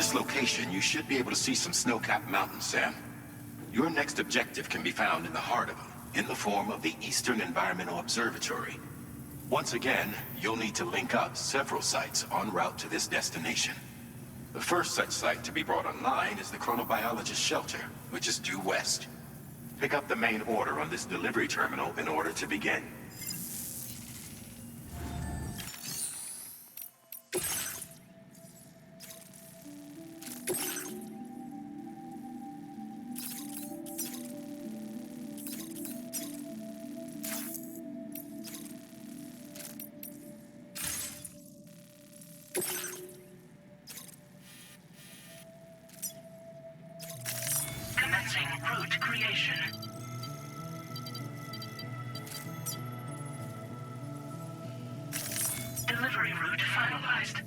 this location, you should be able to see some snow-capped mountains, Sam. Your next objective can be found in the heart of them, in the form of the Eastern Environmental Observatory. Once again, you'll need to link up several sites en route to this destination. The first such site to be brought online is the Chronobiologist Shelter, which is due west. Pick up the main order on this delivery terminal in order to begin. Commencing route creation. Delivery route finalized.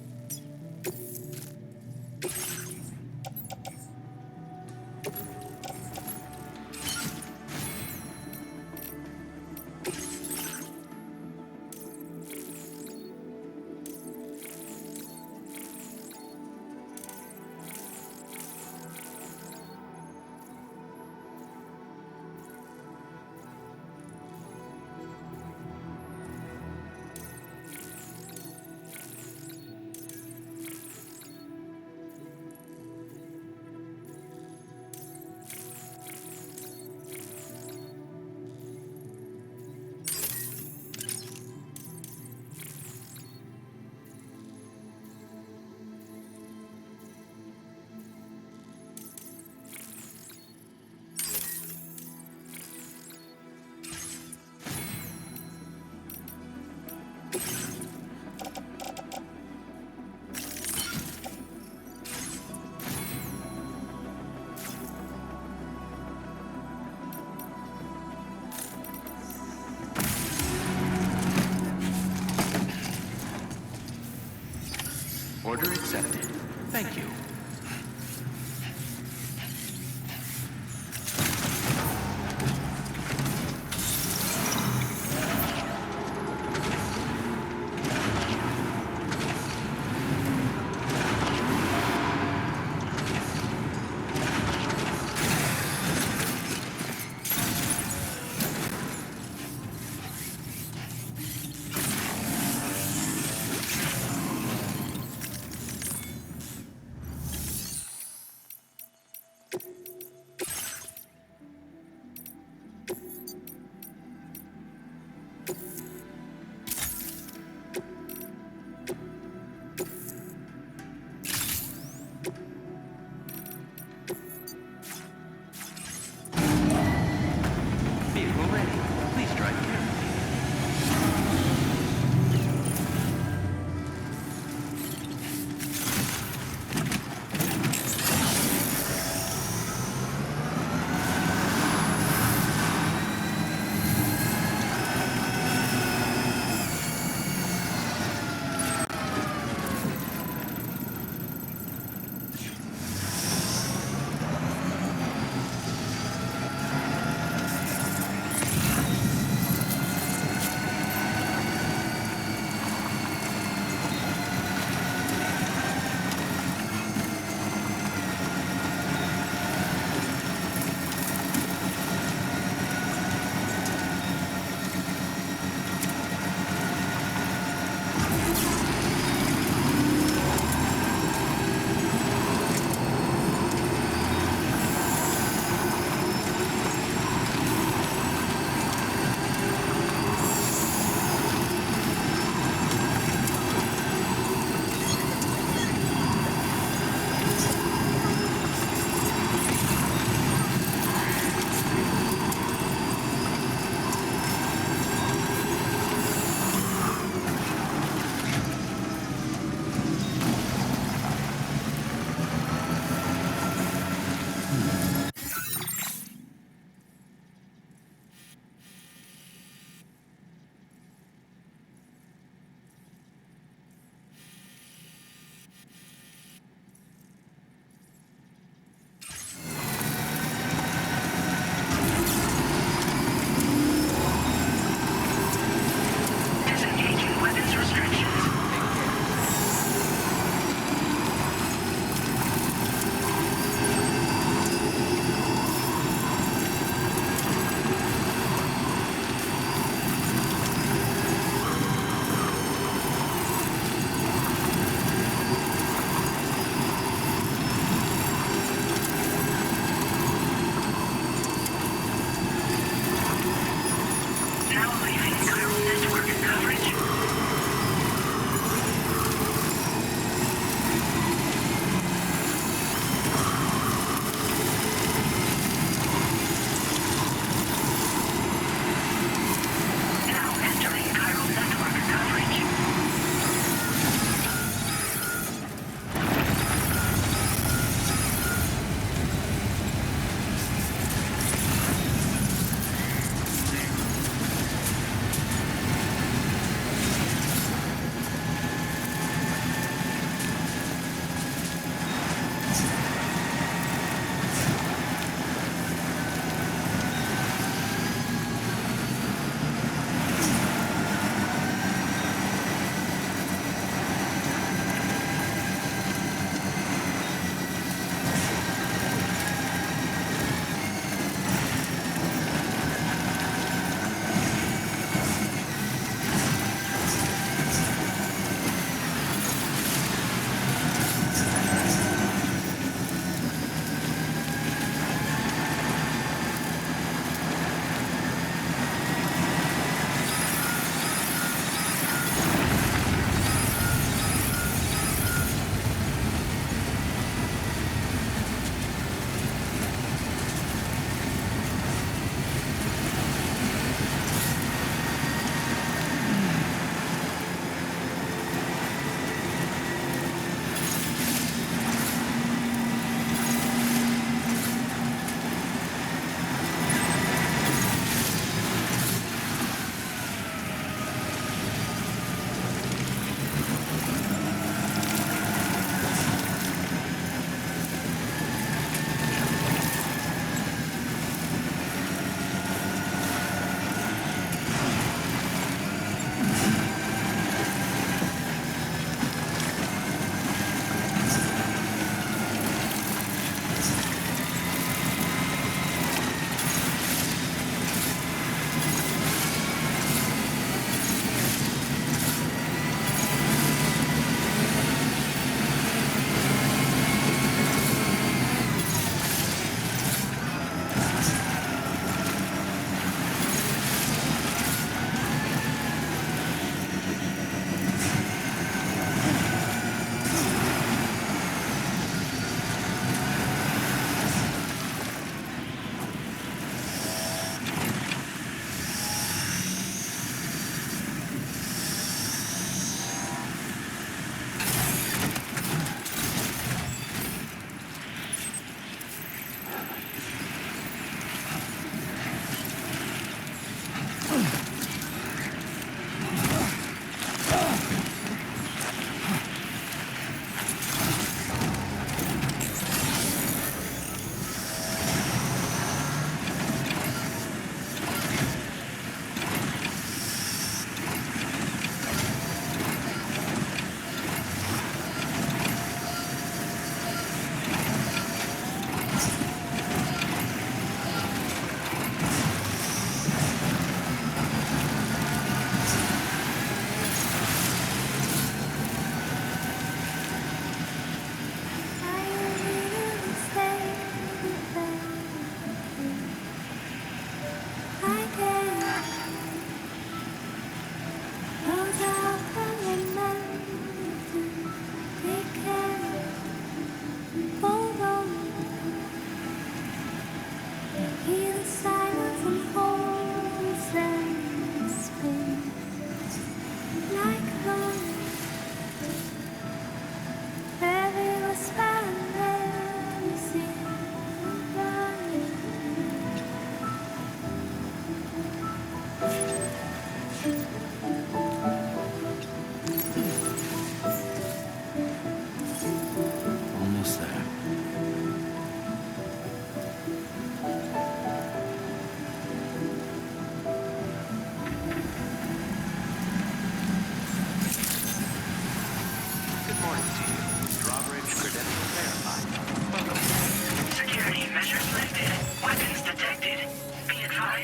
Order accepted. Thank you.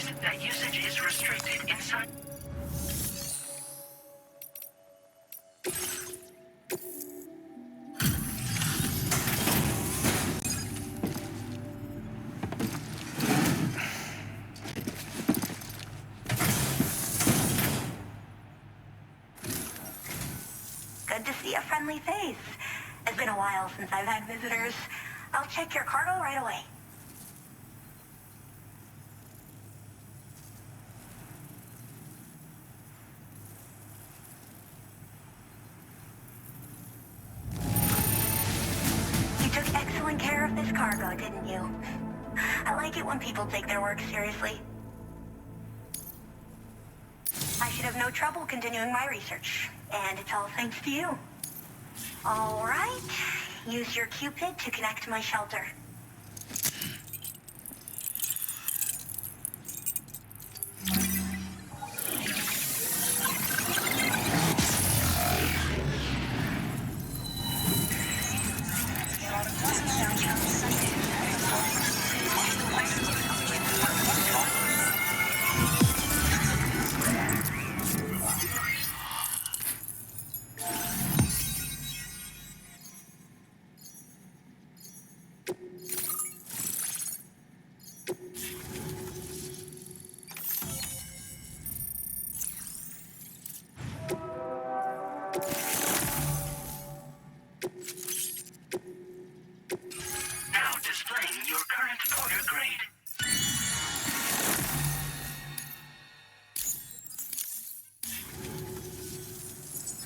advised that usage is restricted inside. Good to see a friendly face. It's been a while since I've had visitors. I'll check your cargo right away. You took excellent care of this cargo, didn't you? I like it when people take their work seriously. I should have no trouble continuing my research, and it's all thanks to you. All right, use your Cupid to connect to my shelter. Now displaying your current porter grade.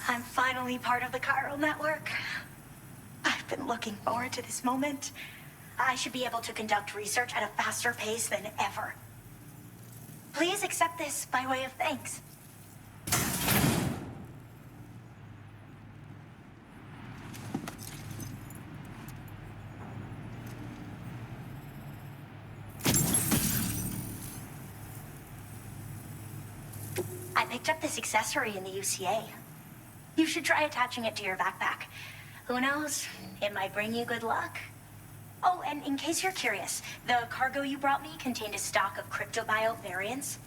I'm finally part of the chiral network. I've been looking forward to this moment. I should be able to conduct research at a faster pace than ever. Please accept this by way of thanks. I picked up this accessory in the UCA. You should try attaching it to your backpack. Who knows? It might bring you good luck. Oh, and in case you're curious, the cargo you brought me contained a stock of cryptobiote variants.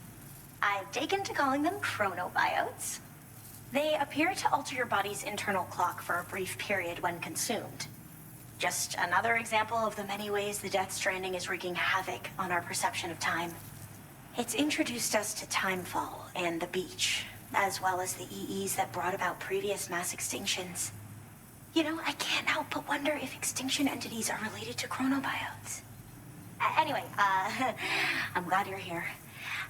I've taken to calling them chronobiotes. They appear to alter your body's internal clock for a brief period when consumed. Just another example of the many ways the Death Stranding is wreaking havoc on our perception of time. It's introduced us to timefall and the beach, as well as the EEs that brought about previous mass extinctions. You know, I can't help but wonder if extinction entities are related to chronobiotes. Anyway, I'm glad you're here.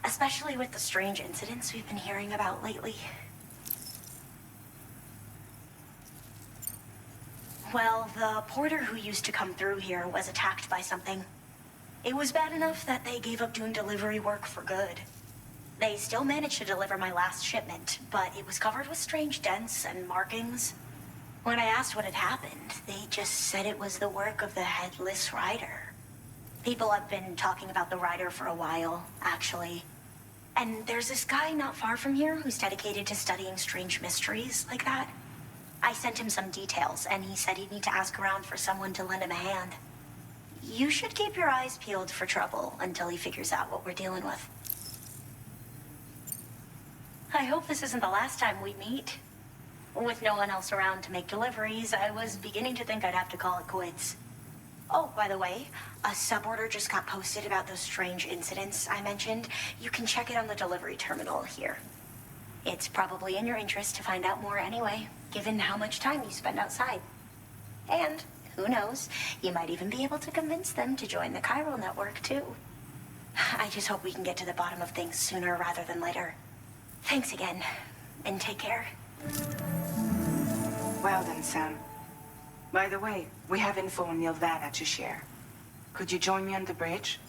Especially with the strange incidents we've been hearing about lately. Well, the porter who used to come through here was attacked by something. It was bad enough that they gave up doing delivery work for good. They still managed to deliver my last shipment, but it was covered with strange dents and markings. When I asked what had happened, they just said it was the work of the headless rider. People have been talking about the rider for a while, actually. And there's this guy not far from here who's dedicated to studying strange mysteries like that. I sent him some details, and he said he'd need to ask around for someone to lend him a hand. You should keep your eyes peeled for trouble until he figures out what we're dealing with. I hope this isn't the last time we meet. With no one else around to make deliveries, I was beginning to think I'd have to call it quits. Oh, by the way, a suborder just got posted about those strange incidents I mentioned. You can check it on the delivery terminal here. It's probably in your interest to find out more anyway, given how much time you spend outside. And, who knows, you might even be able to convince them to join the chiral network, too. I just hope we can get to the bottom of things sooner rather than later. Thanks again, and take care. Well then, Sam. By the way, we have info on Nilvana to share. Could you join me on the bridge?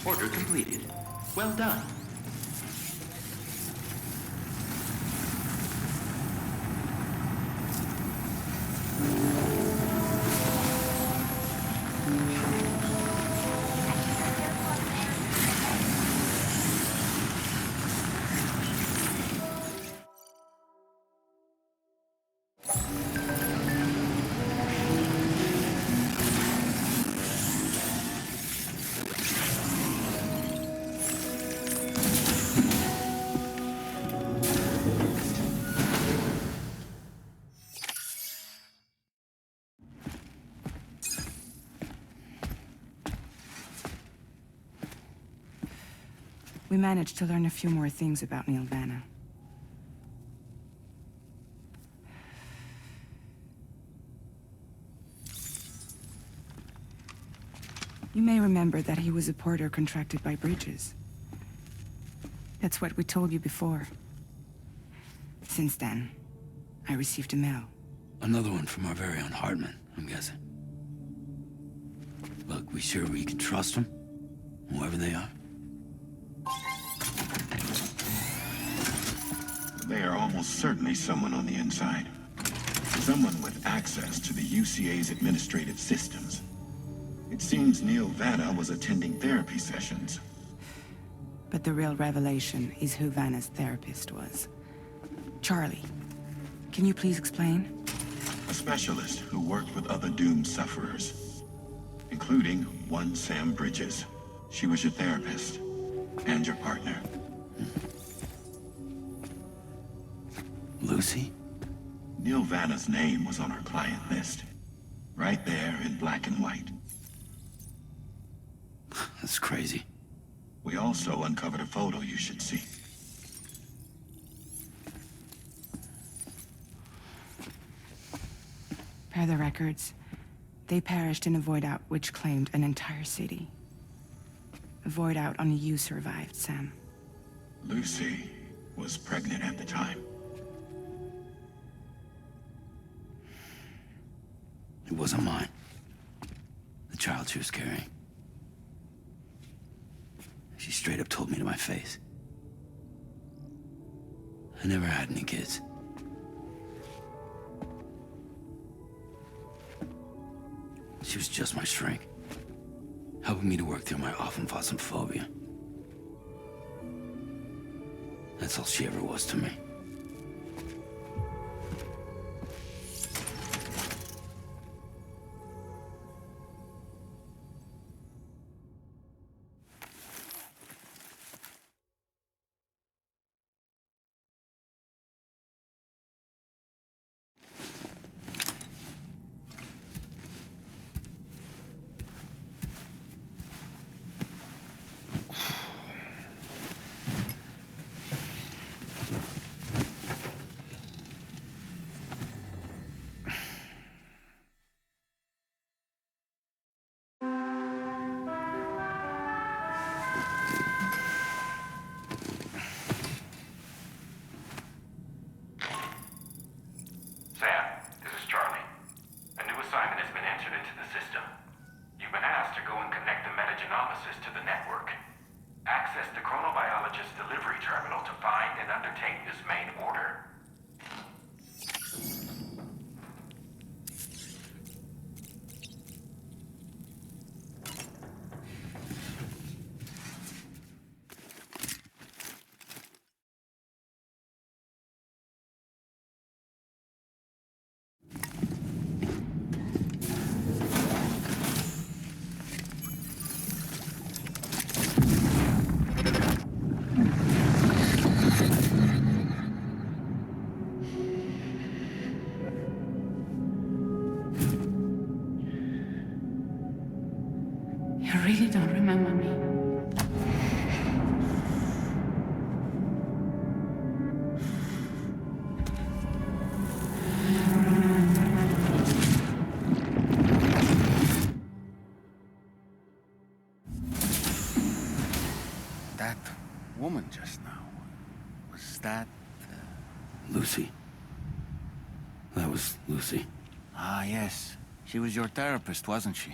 Order completed. Well done. We managed to learn a few more things about Neil Vanna. You may remember that he was a porter contracted by Bridges. That's what we told you before. Since then, I received a mail. Another one from our very own Heartman, I'm guessing. Look, we sure we can trust them? Whoever they are? They are almost certainly someone on the inside. Someone with access to the UCA's administrative systems. It seems Neil Vanna was attending therapy sessions. But the real revelation is who Vanna's therapist was. Charlie, can you please explain? A specialist who worked with other doomed sufferers, including one Sam Bridges. She was your therapist and your partner. Lucy? Neil Vanna's name was on our client list. Right there in black and white. That's crazy. We also uncovered a photo you should see. Per the records, they perished in a void out which claimed an entire city. A void out only you survived, Sam. Lucy was pregnant at the time. It wasn't mine. The child she was carrying. She straight up told me to my face. I never had any kids. She was just my shrink, helping me to work through my often phobia. That's all she ever was to me. Sam, this is Charlie. A new assignment has been entered into the system. You've been asked to go and connect the metagenomicis to the network. Access the chronobiologist delivery terminal to find and undertake this main order. You really don't remember me. That woman just now, was that... Lucy. That was Lucy. Ah, yes. She was your therapist, wasn't she?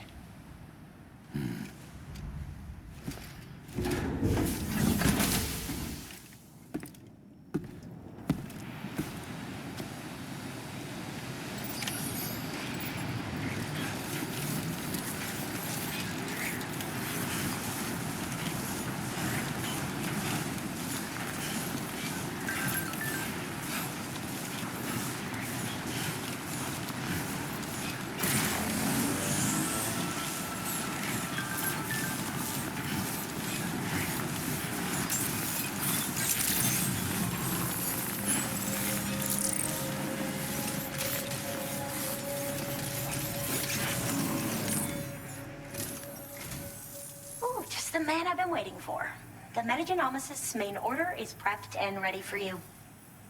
Ooh, just the man I've been waiting for. The metagenomicist's main order is prepped and ready for you.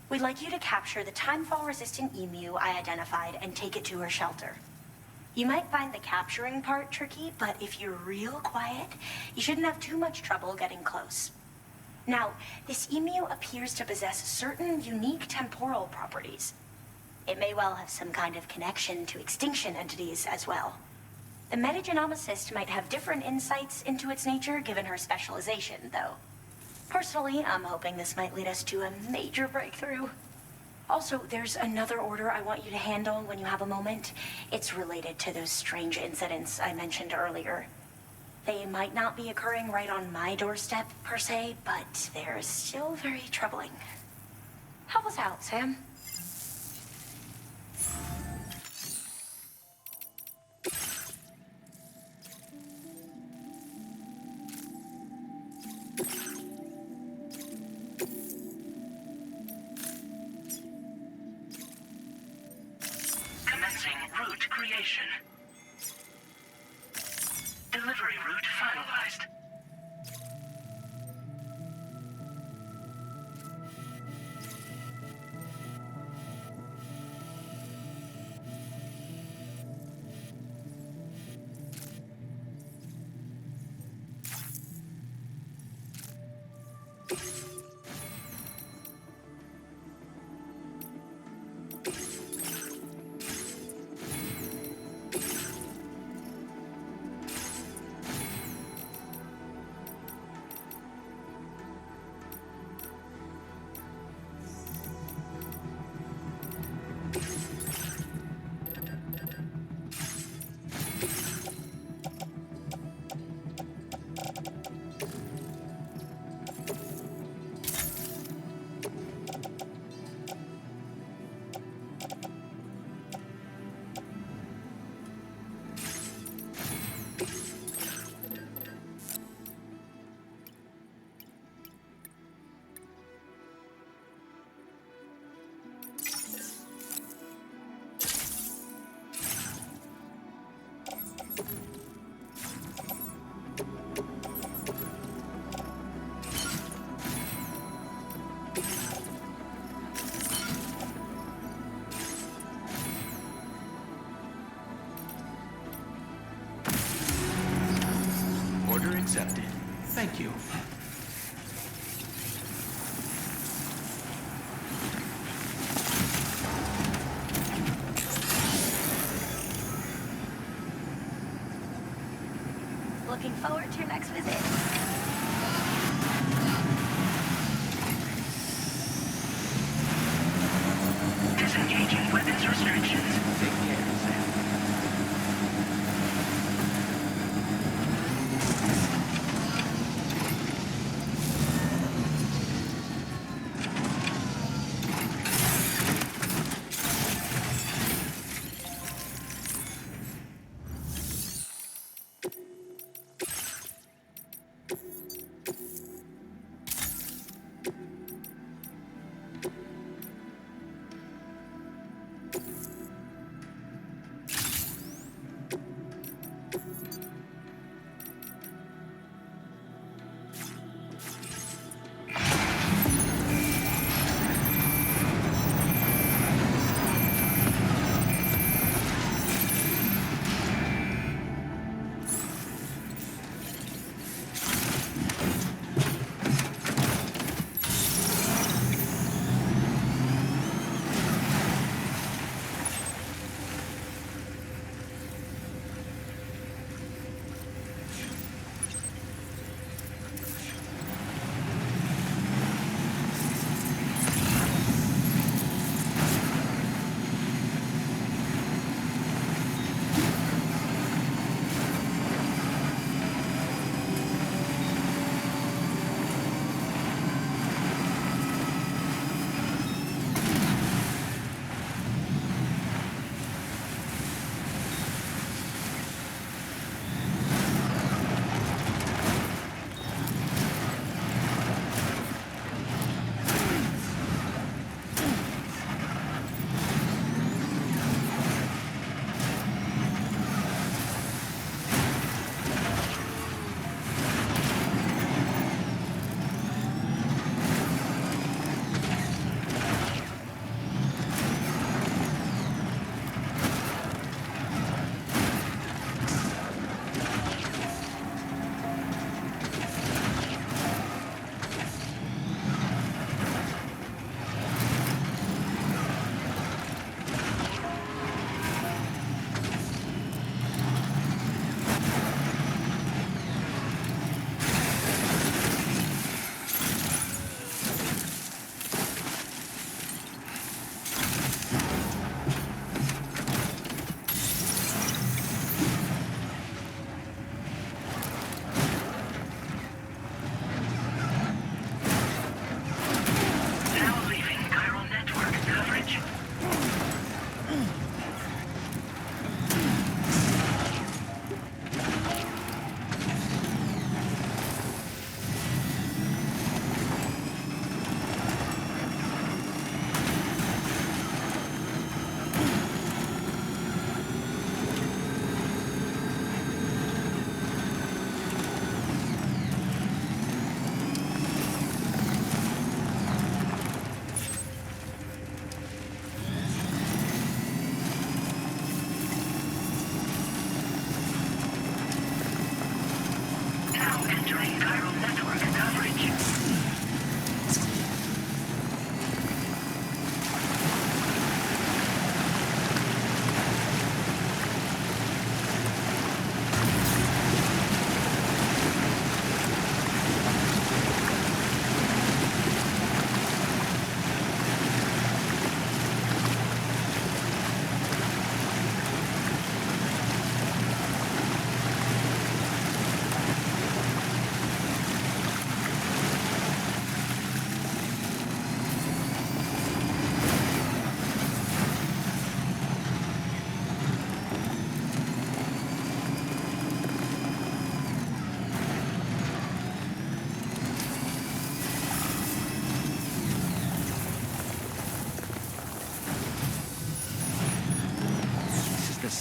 We'd like you to capture the timefall-resistant emu I identified and take it to her shelter. You might find the capturing part tricky, but if you're real quiet, you shouldn't have too much trouble getting close. Now, this emu appears to possess certain unique temporal properties. It may well have some kind of connection to extinction entities as well. The metagenomicist might have different insights into its nature given her specialization, though. Personally, I'm hoping this might lead us to a major breakthrough. Also, there's another order I want you to handle when you have a moment. It's related to those strange incidents I mentioned earlier. They might not be occurring right on my doorstep, per se, but they're still very troubling. Help us out, Sam. Commencing route creation. Delivery route finalized. Order accepted. Thank you. Looking forward to your next visit. Disengaging weapons restrictions. Take care, Sam.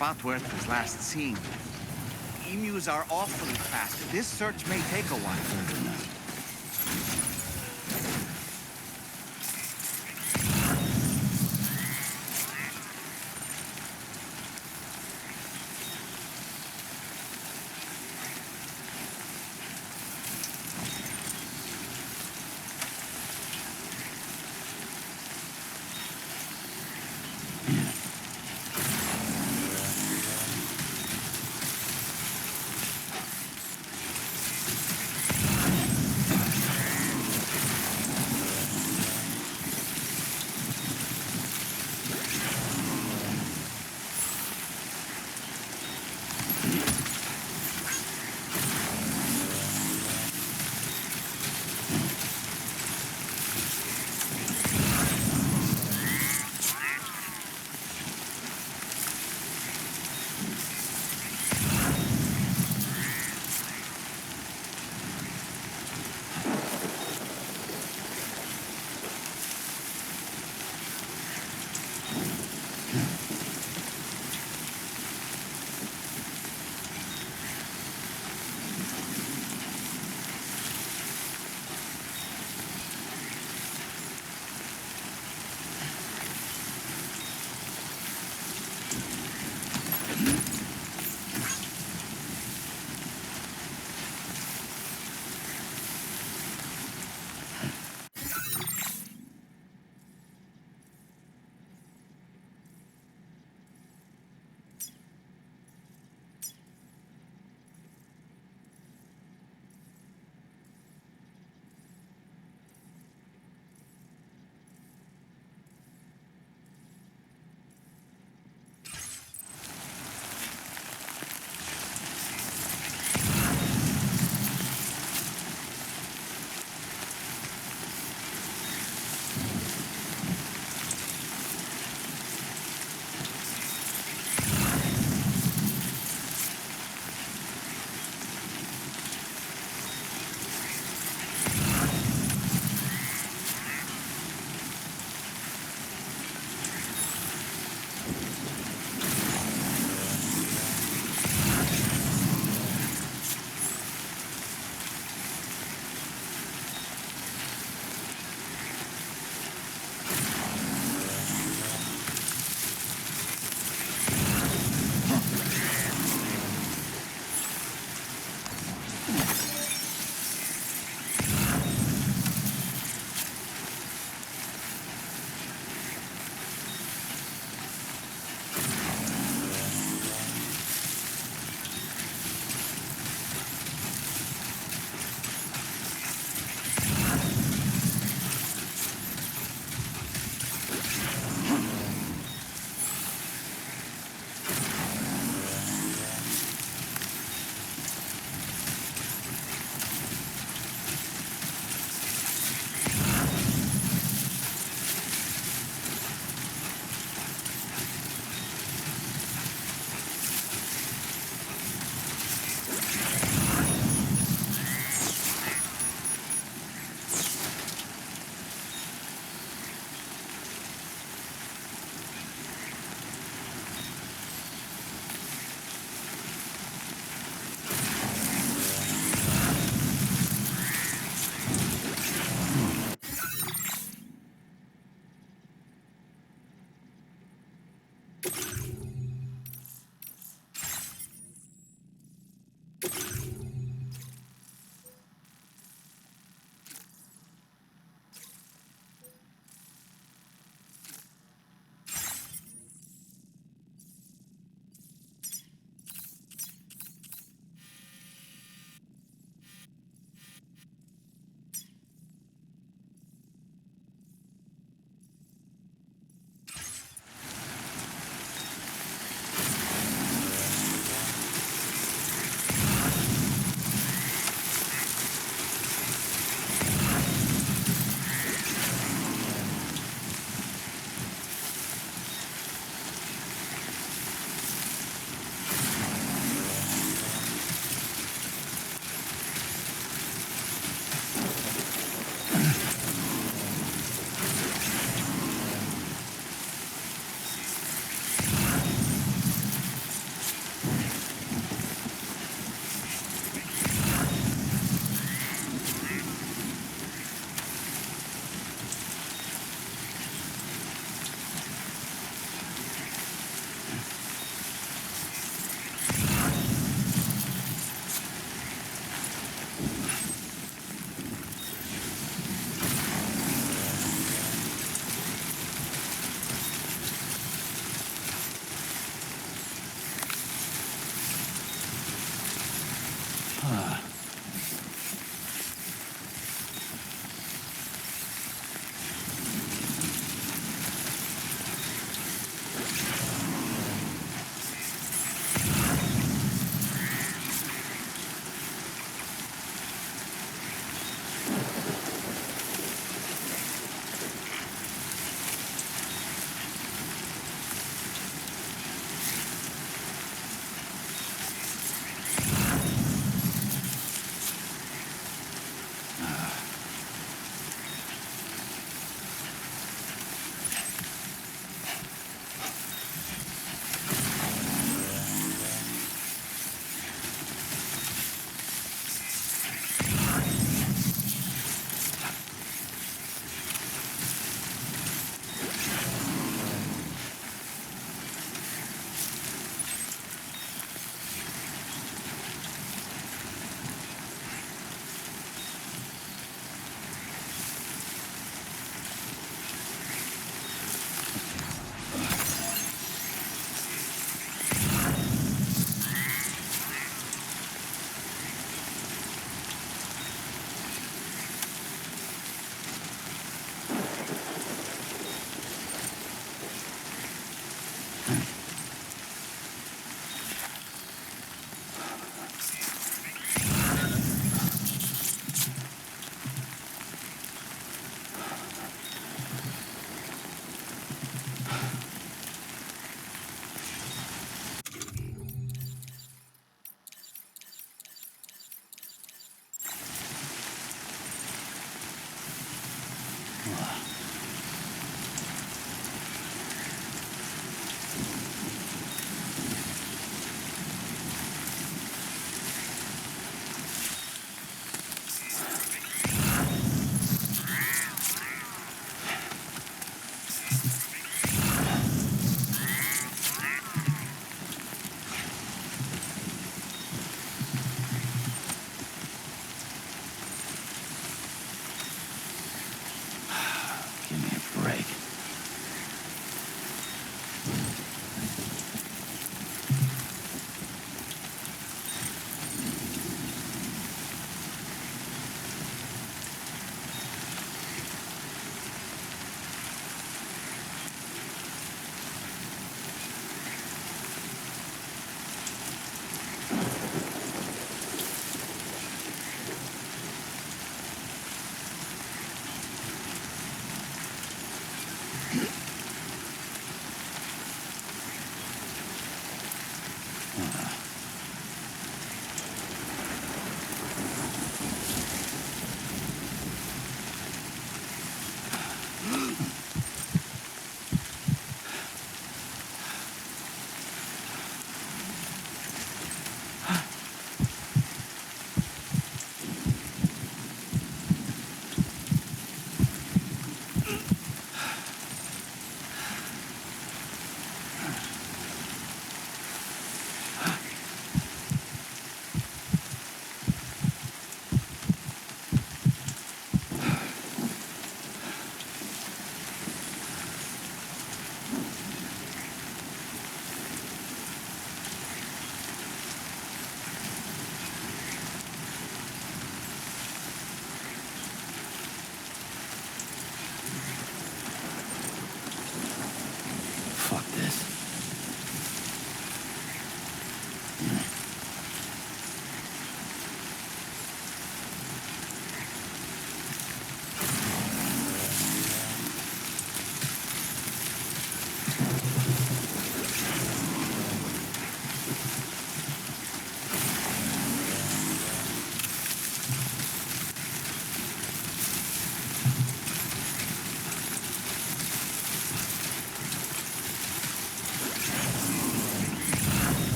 spot where it was last seen. Emus are awfully fast. This search may take a while.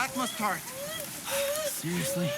That must hurt. Seriously?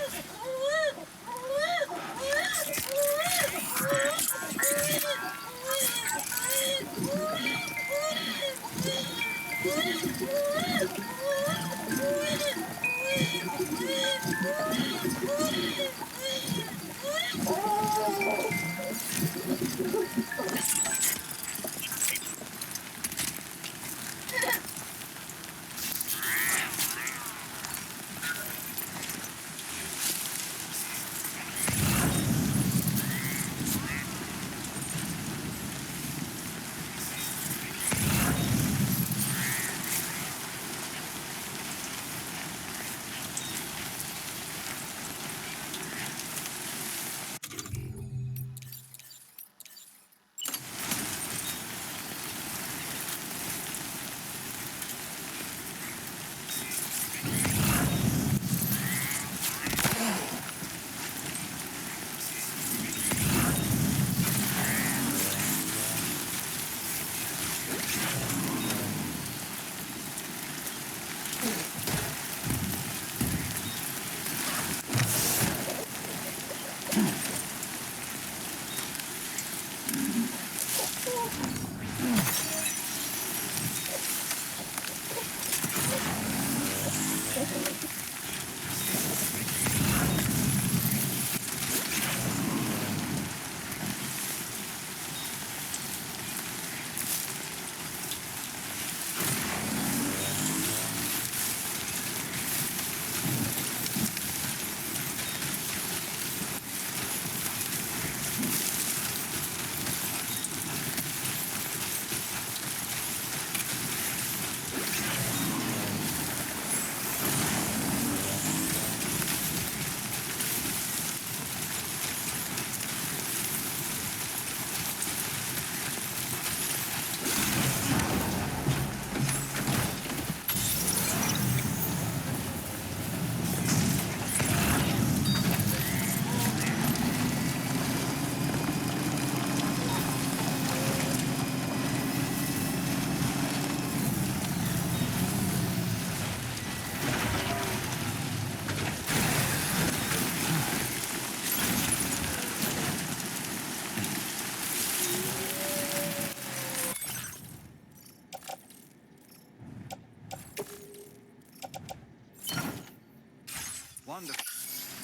Wonderful.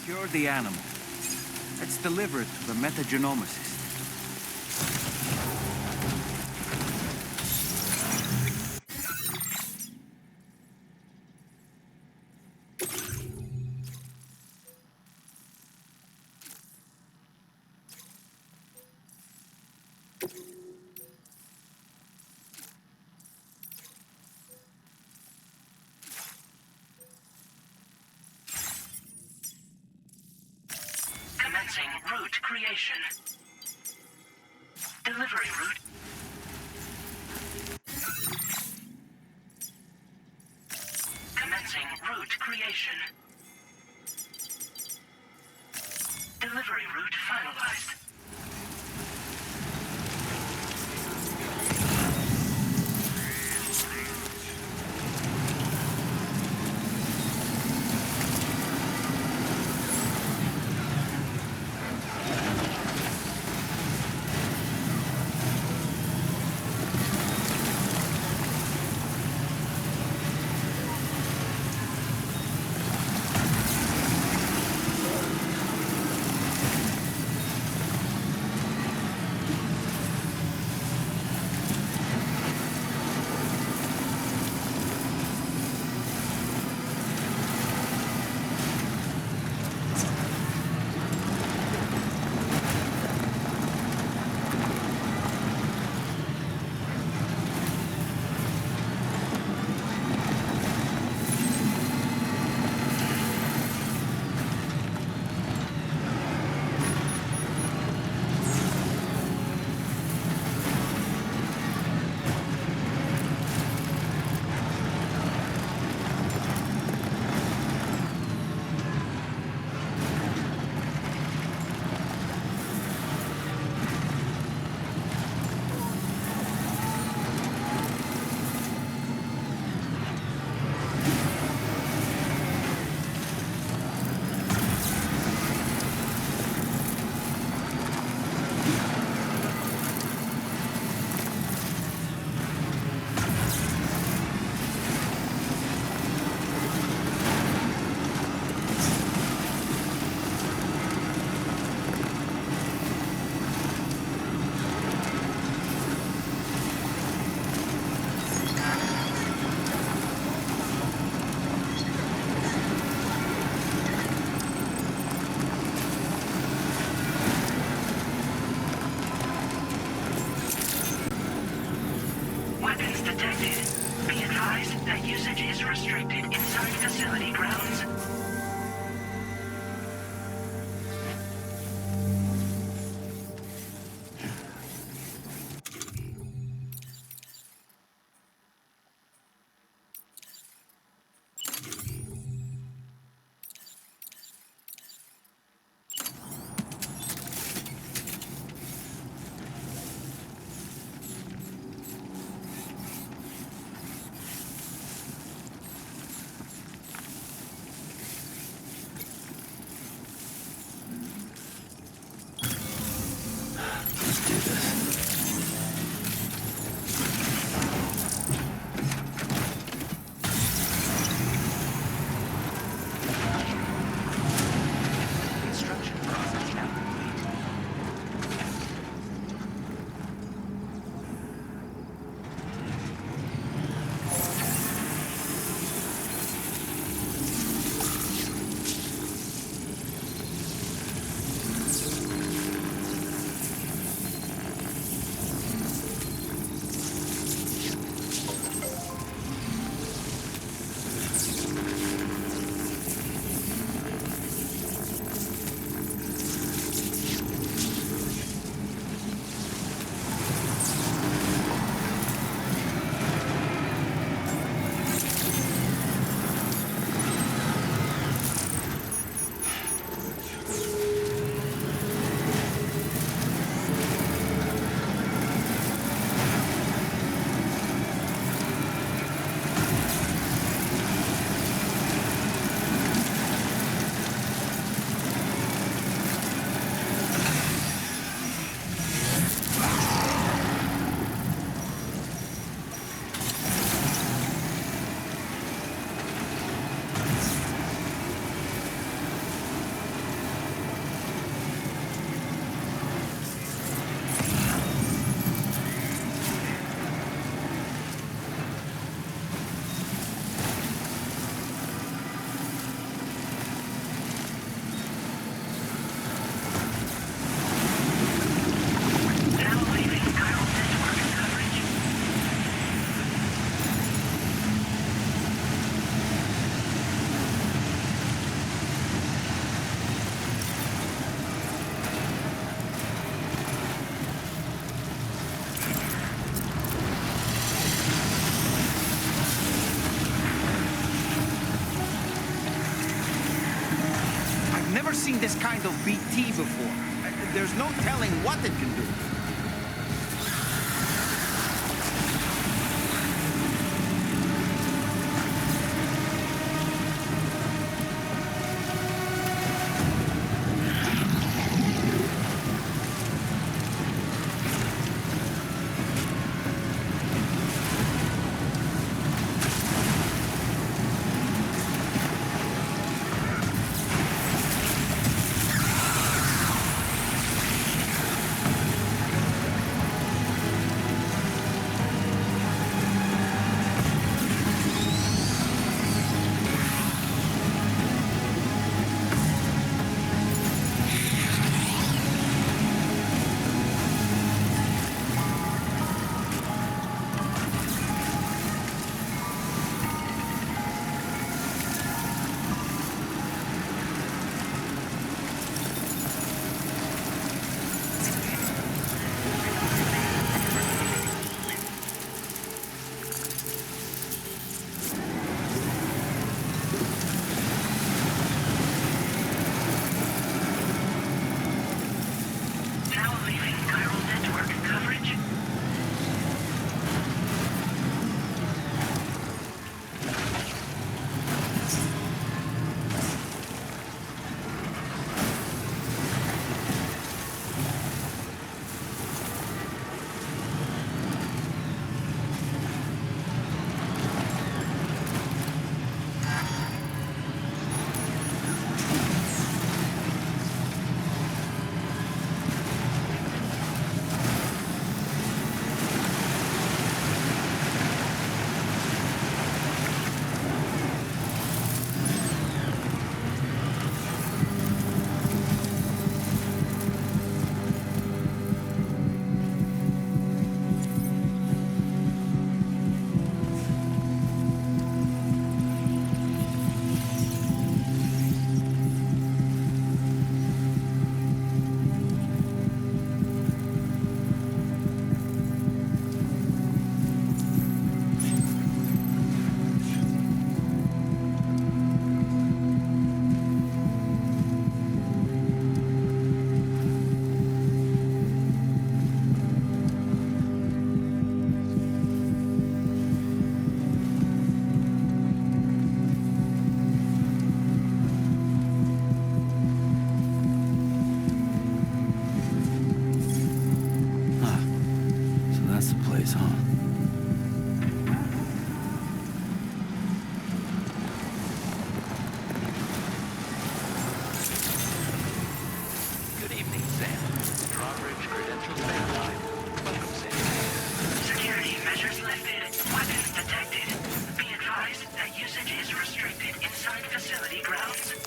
Cure the animal. Let's deliver it to the metagenomicist. Commencing route creation. Delivery route. Commencing route creation. Delivery route finalized. seen this kind of BT before. There's no telling what it can do.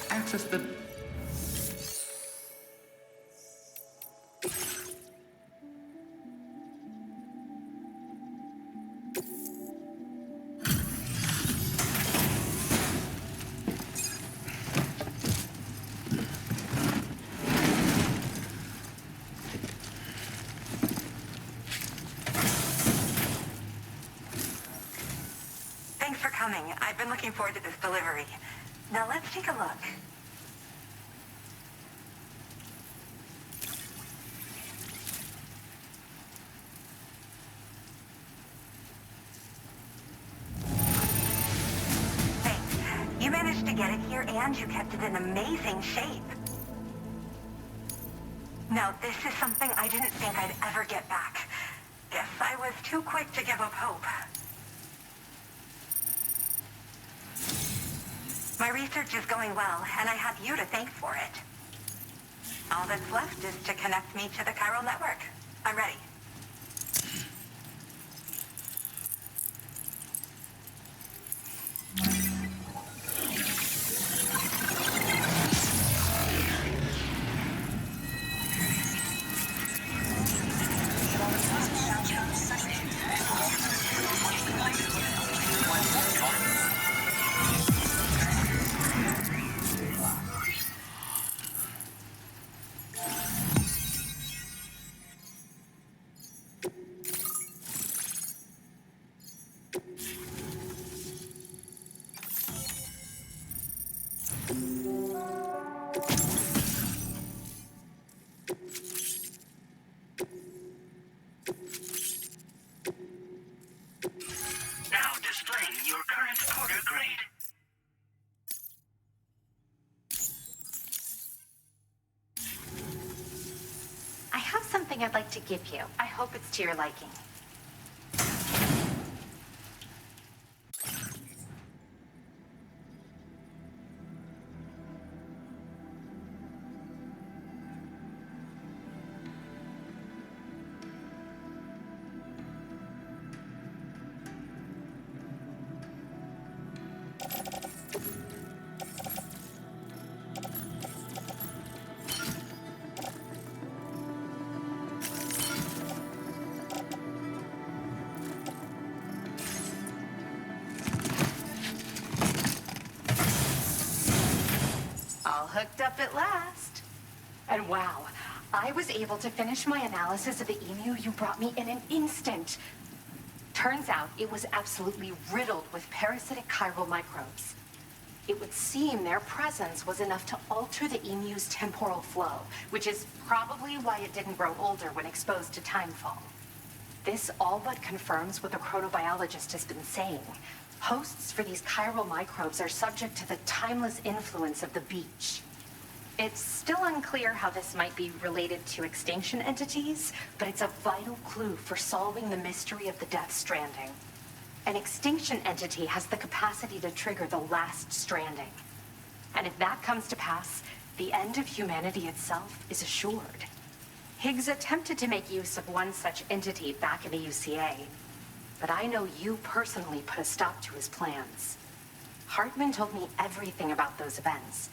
Access the... Thanks for coming. I've been looking forward to this delivery. Now let's take a look. Thanks. You managed to get it here and you kept it in amazing shape. Now, this is something I didn't think I'd ever get back. Guess I was too quick to give up hope. My research is going well, and I have you to thank for it. All that's left is to connect me to the chiral network. I'm ready. something I'd like to give you. I hope it's to your liking. All hooked up at last. And wow, I was able to finish my analysis of the emu you brought me in an instant. Turns out it was absolutely riddled with parasitic chiral microbes. It would seem their presence was enough to alter the emu's temporal flow, which is probably why it didn't grow older when exposed to timefall. This all but confirms what the chronobiologist has been saying. Hosts for these chiral microbes are subject to the timeless influence of the beach. It's still unclear how this might be related to extinction entities, but it's a vital clue for solving the mystery of the Death Stranding. An extinction entity has the capacity to trigger the last stranding. And if that comes to pass, the end of humanity itself is assured. Higgs attempted to make use of one such entity back in the UCA, but I know you personally put a stop to his plans. Heartman told me everything about those events.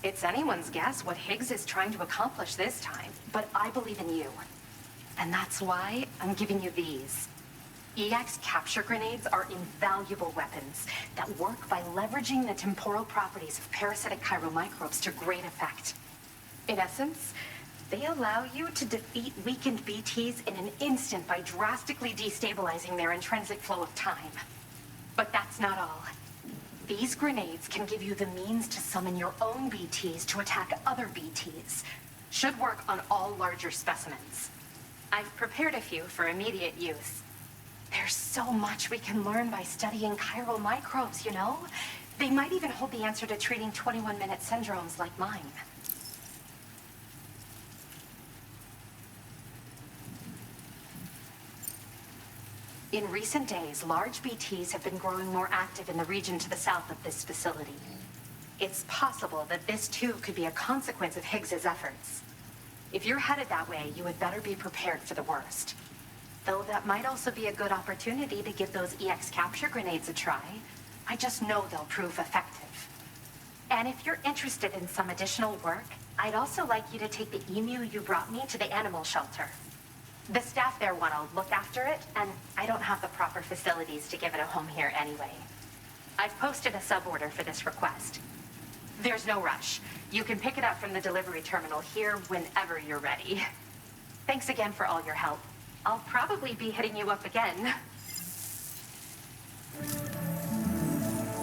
It's anyone's guess what Higgs is trying to accomplish this time, but I believe in you. And that's why I'm giving you these. EX capture grenades are invaluable weapons that work by leveraging the temporal properties of parasitic chiral microbes to great effect. In essence, they allow you to defeat weakened BTs in an instant by drastically destabilizing their intrinsic flow of time. But that's not all. These grenades can give you the means to summon your own BTs to attack other BTs. Should work on all larger specimens. I've prepared a few for immediate use. There's so much we can learn by studying chiral microbes, you know? They might even hold the answer to treating 21-minute syndromes like mine. In recent days, large BTs have been growing more active in the region to the south of this facility. It's possible that this too could be a consequence of Higgs's efforts. If you're headed that way, you had better be prepared for the worst. Though that might also be a good opportunity to give those EX capture grenades a try. I just know they'll prove effective. And if you're interested in some additional work, I'd also like you to take the emu you brought me to the animal shelter. The staff there want to look after it, and I don't have the proper facilities to give it a home here anyway. I've posted a sub-order for this request. There's no rush. You can pick it up from the delivery terminal here whenever you're ready. Thanks again for all your help. I'll probably be hitting you up again.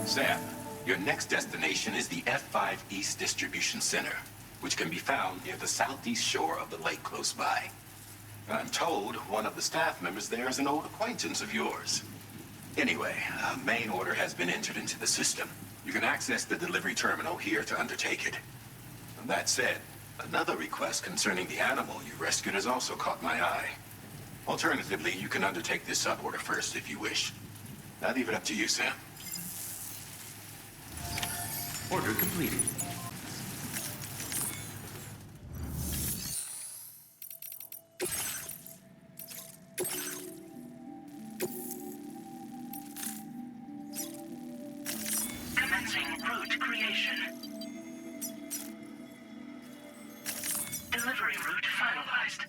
Sam, your next destination is the F5 East Distribution Center, which can be found near the southeast shore of the lake close by. I'm told one of the staff members there is an old acquaintance of yours. Anyway, a main order has been entered into the system. You can access the delivery terminal here to undertake it. And that said, another request concerning the animal you rescued has also caught my eye. Alternatively, you can undertake this sub-order first if you wish. I leave it up to you, Sam. Order completed. Commencing route creation. Delivery route finalized.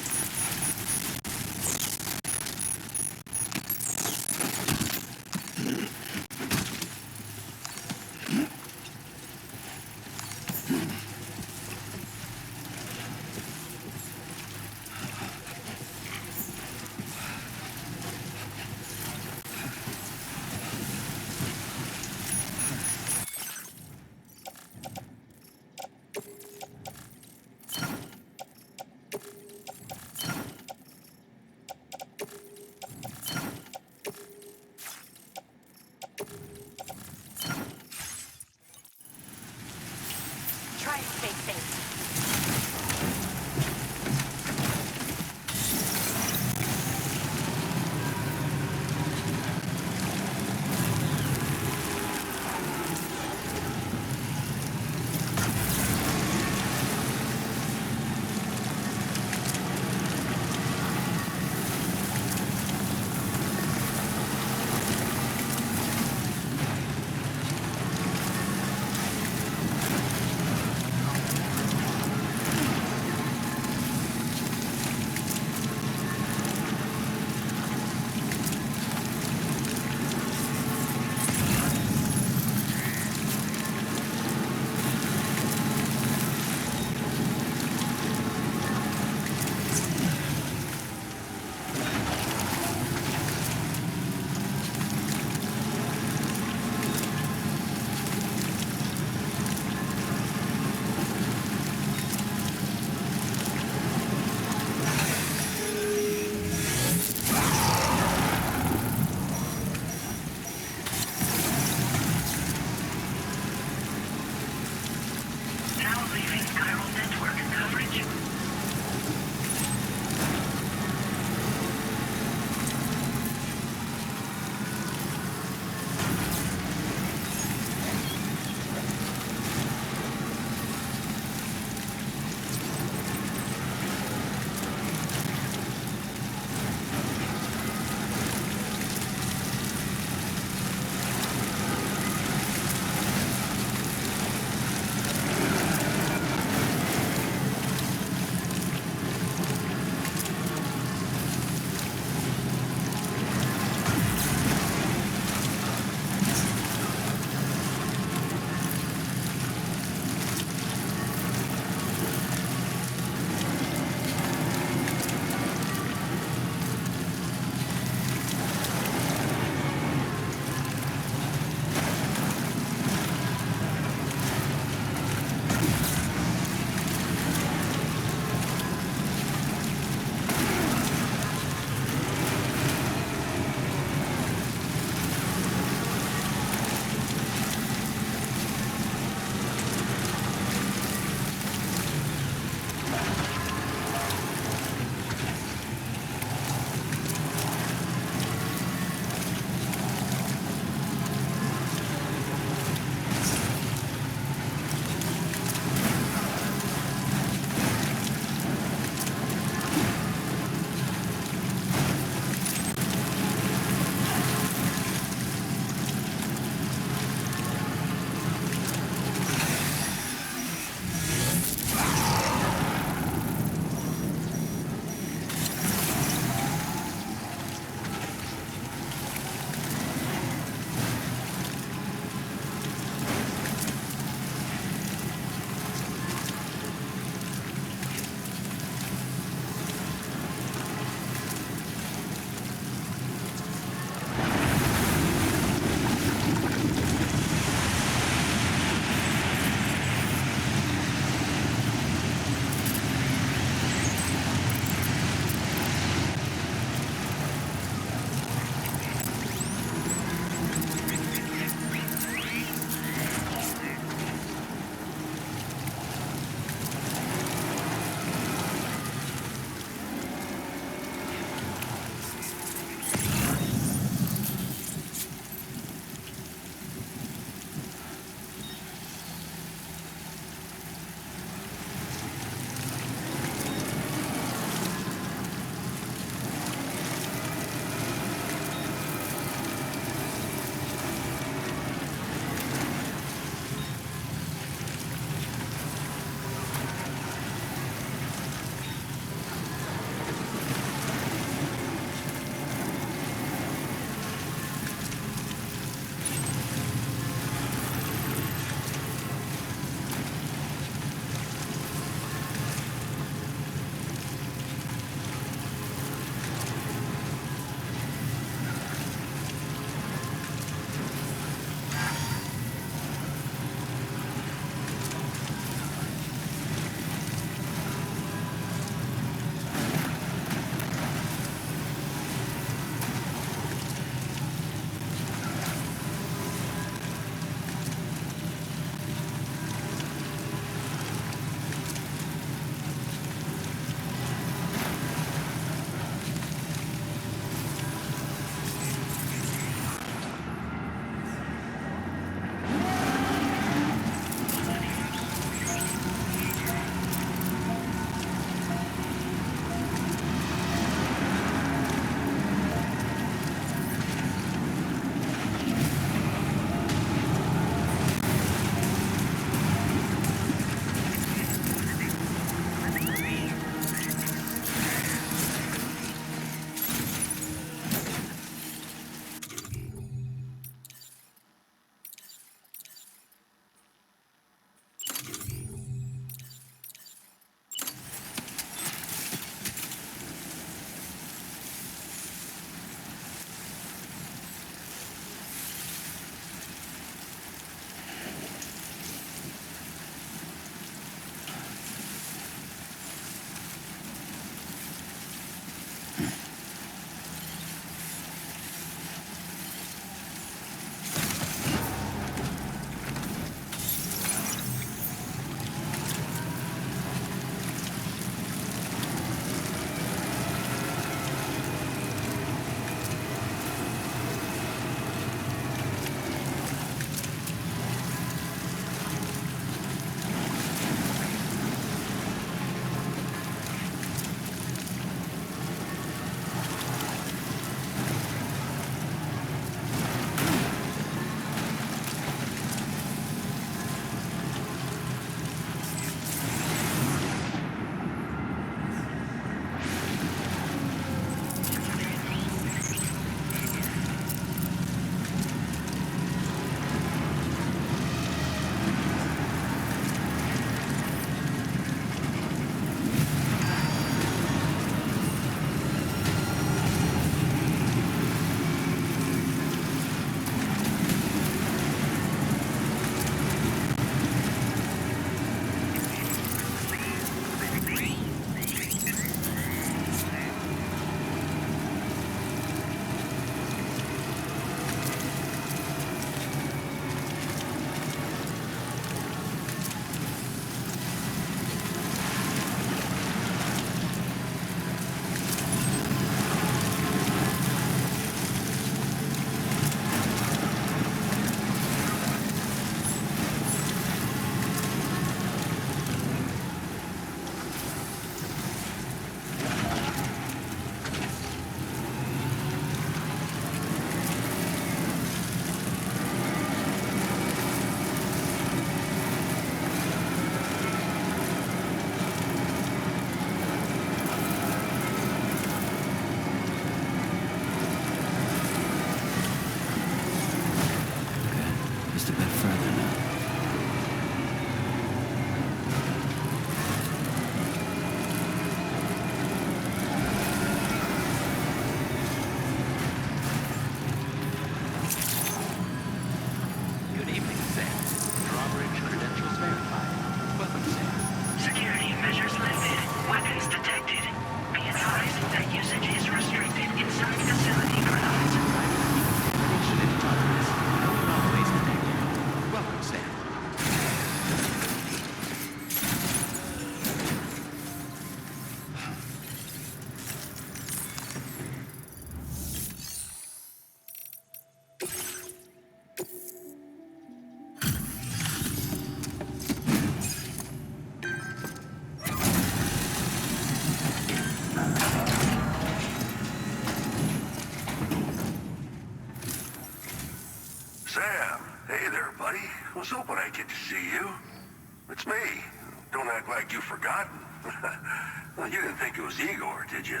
Well, you didn't think it was Igor, did you?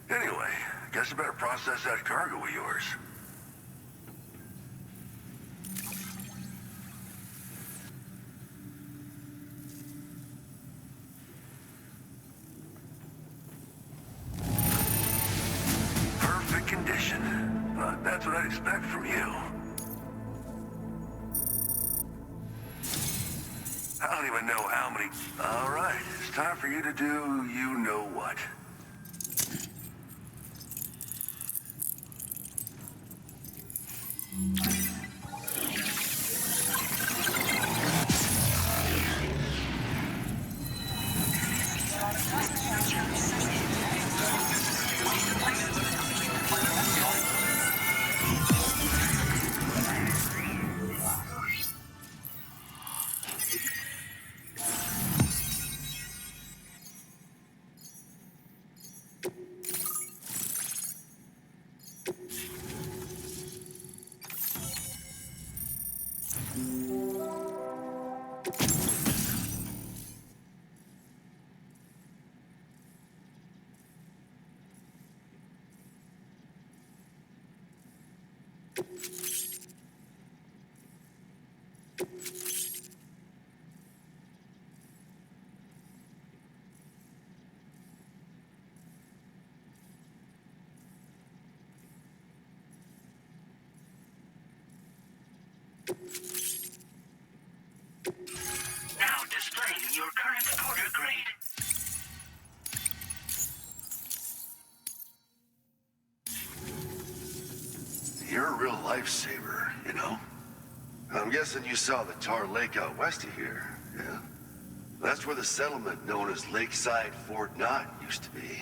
Anyway, guess I better process that cargo of yours. Perfect condition. That's what I'd expect from you. I don't even know how many... All right, it's time for you to do you-know-what. Now displaying your current porter grade. You're a real lifesaver, you know? I'm guessing you saw the Tar Lake out west of here, yeah? That's where the settlement known as Lakeside Fort Knott used to be.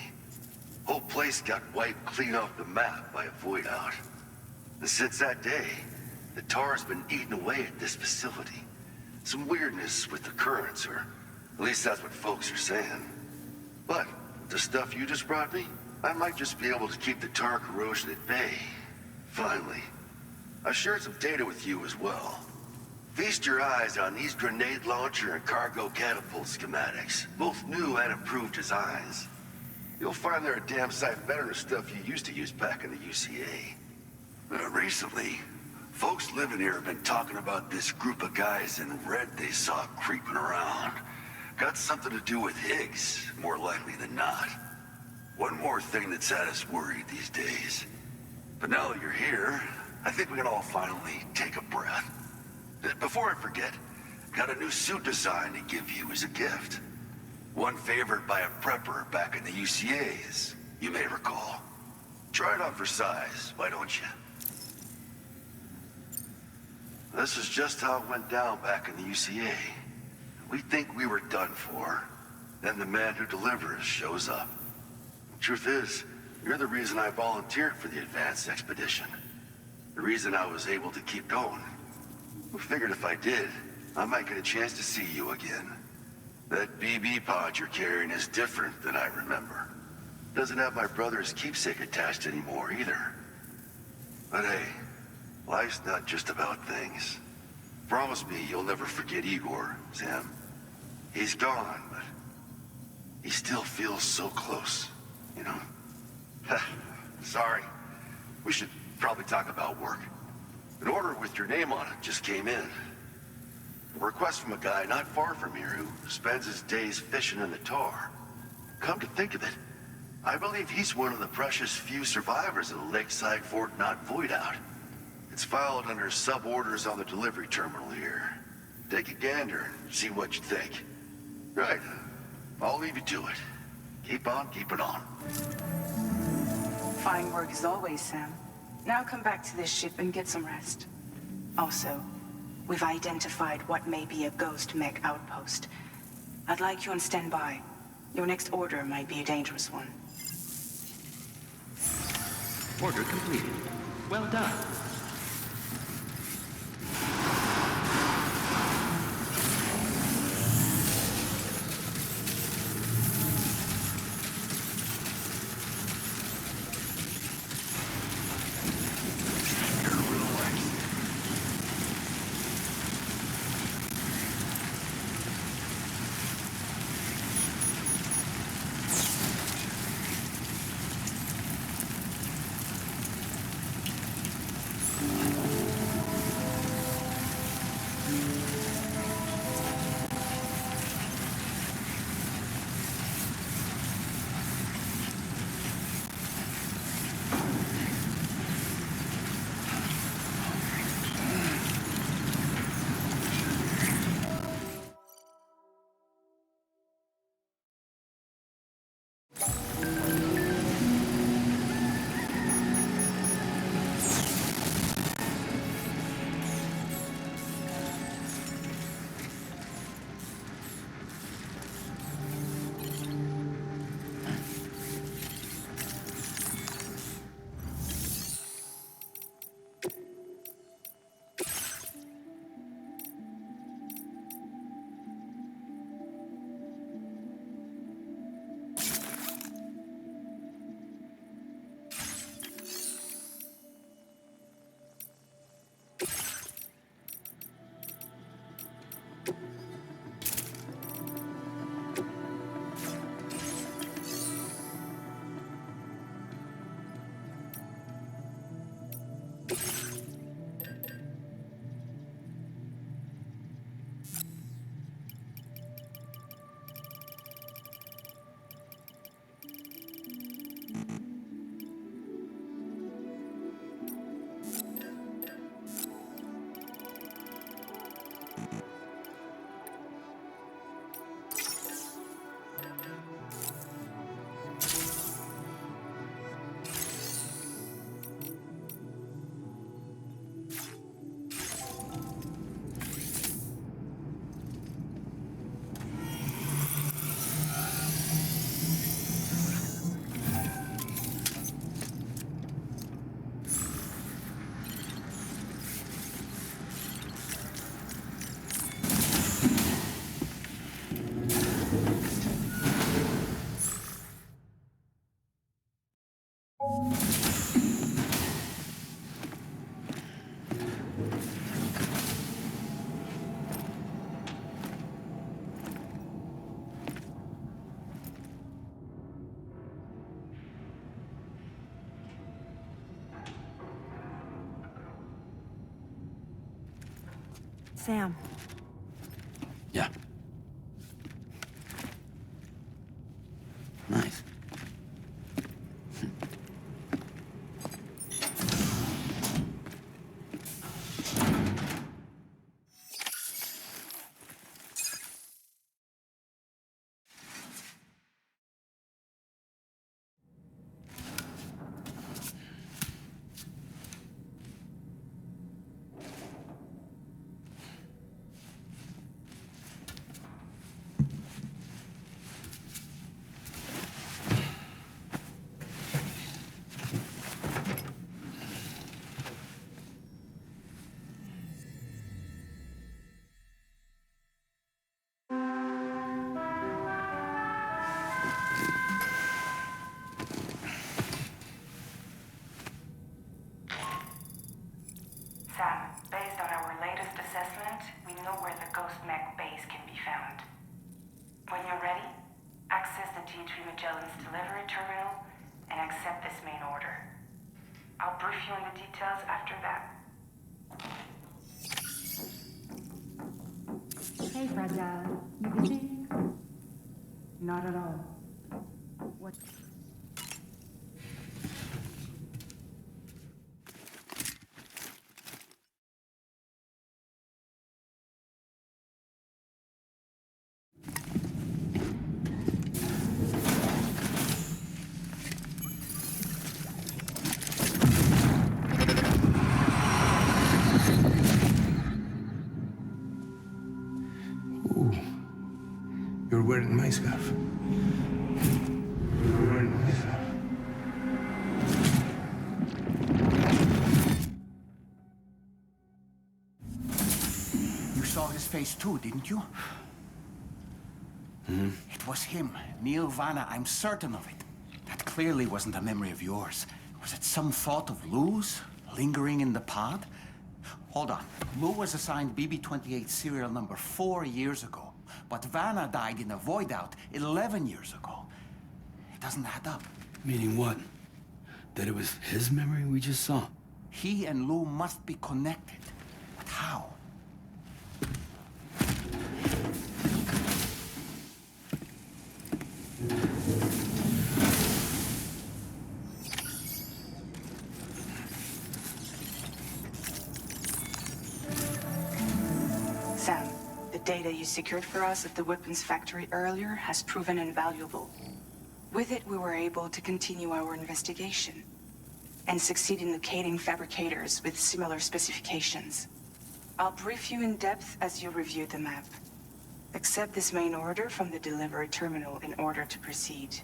Whole place got wiped clean off the map by a void out. And since that day, the tar's been eating away at this facility. Some weirdness with the currents, or at least that's what folks are saying. But with the stuff you just brought me, I might just be able to keep the tar corrosion at bay. Finally. I've shared some data with you as well. Feast your eyes on these grenade launcher and cargo catapult schematics, both new and improved designs. You'll find they're a damn sight better than stuff you used to use back in the UCA. Recently, folks living here have been talking about this group of guys in red they saw creeping around. Got something to do with Higgs, more likely than not. One more thing that's had us worried these days. But now that you're here, I think we can all finally take a breath. Before I forget, got a new suit design to give you as a gift. One favored by a prepper back in the UCAs, you may recall. Try it on for size, why don't you? This is just how it went down back in the UCA. We think we were done for. Then the man who delivers shows up. Truth is, you're the reason I volunteered for the advanced expedition. The reason I was able to keep going. I figured if I did, I might get a chance to see you again. That BB pod you're carrying is different than I remember. Doesn't have my brother's keepsake attached anymore either. But hey, life's not just about things. Promise me you'll never forget Igor, Sam. He's gone, but he still feels so close, you know? Sorry. We should probably talk about work. An order with your name on it just came in. A request from a guy not far from here who spends his days fishing in the tar. Come to think of it, I believe he's one of the precious few survivors of the Lakeside Fort Knott void out. It's filed under sub-orders on the delivery terminal here. Take a gander and see what you think. Right. I'll leave you to it. Keep on keeping on. Fine work as always, Sam. Now come back to this ship and get some rest. Also, we've identified what may be a ghost mech outpost. I'd like you on standby. Your next order might be a dangerous one. Order completed. Well done. Sam. Yeah. Nice. Sam, based on our latest assessment, we know where the Ghost Mech base can be found. When you're ready, access the G3 Magellan's delivery terminal and accept this main order. I'll brief you on the details after that. Hey, Fragile. You busy? Not at all. What? You're wearing my scarf. You're wearing my scarf. You saw his face too, didn't you? Mm-hmm. It was him, Neil Vanna, I'm certain of it. That clearly wasn't a memory of yours. Was it some thought of Lou's, lingering in the pod? Hold on. Lou was assigned BB-28 serial number 4 years ago. But Vanna died in a void out 11 years ago. It doesn't add up. Meaning what? That it was his memory we just saw? He and Lou must be connected. But how? Sam, the data you secured for us at the weapons factory earlier has proven invaluable. With it, we were able to continue our investigation and succeed in locating fabricators with similar specifications. I'll brief you in depth as you review the map. Accept this main order from the delivery terminal in order to proceed.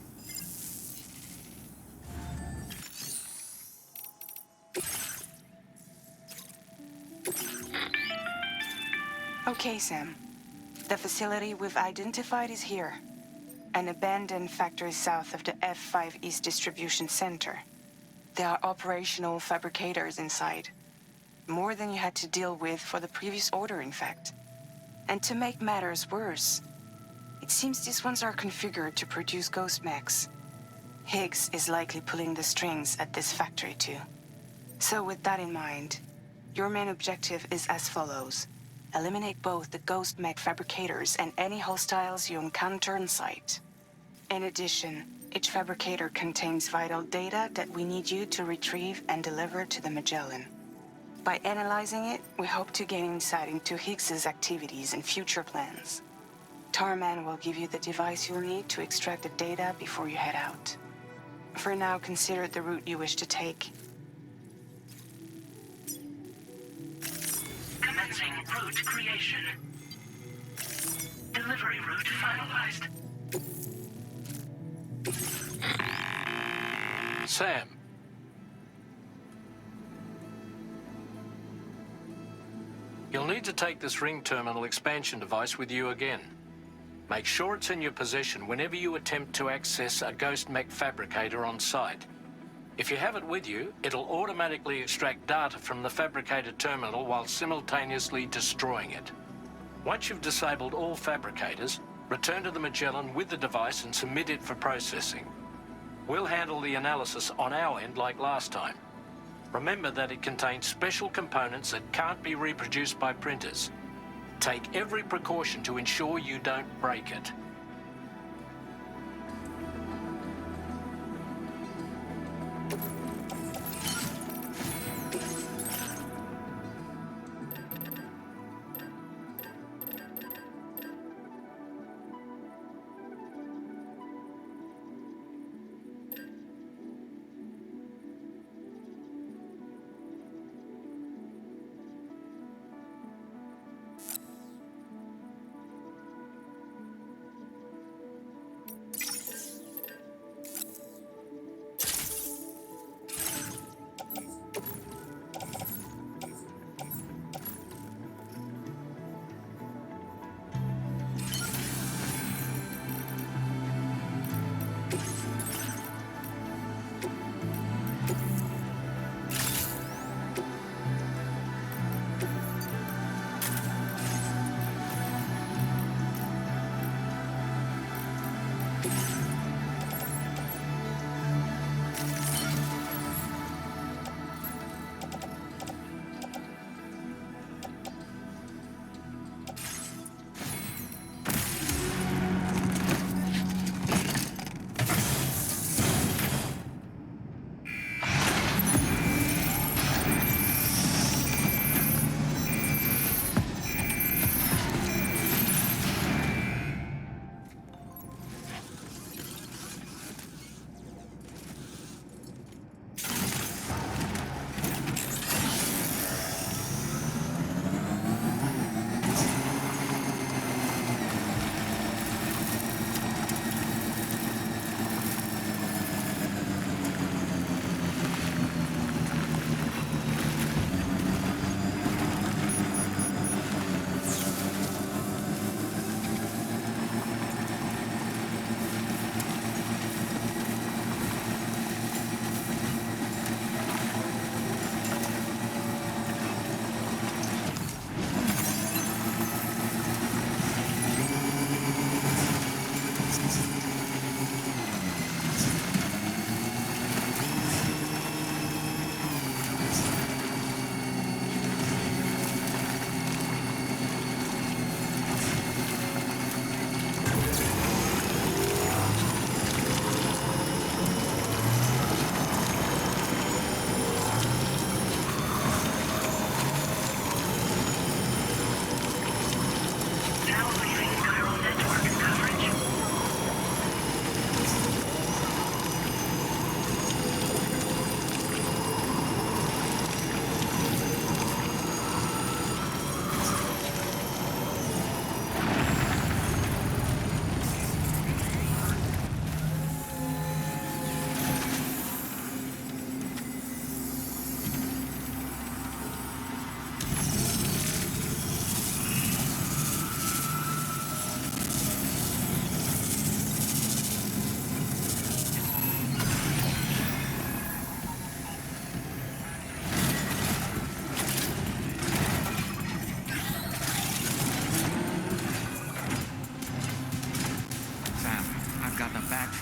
Okay, Sam. The facility we've identified is here. An abandoned factory south of the F5 East Distribution Center. There are operational fabricators inside. More than you had to deal with for the previous order, in fact. And to make matters worse, it seems these ones are configured to produce ghost mechs. Higgs is likely pulling the strings at this factory too. So with that in mind, your main objective is as follows. Eliminate both the ghost mech fabricators and any hostiles you encounter on site. In addition, each fabricator contains vital data that we need you to retrieve and deliver to the Magellan. By analyzing it, we hope to gain insight into Higgs's activities and future plans. Tarman will give you the device you'll need to extract the data before you head out. For now, consider the route you wish to take. Commencing route creation. Delivery route finalized. Sam. You'll need to take this ring terminal expansion device with you again. Make sure it's in your possession whenever you attempt to access a ghost mech fabricator on site. If you have it with you, it'll automatically extract data from the fabricated terminal while simultaneously destroying it. Once you've disabled all fabricators, return to the Magellan with the device and submit it for processing. We'll handle the analysis on our end like last time. Remember that it contains special components that can't be reproduced by printers. Take every precaution to ensure you don't break it.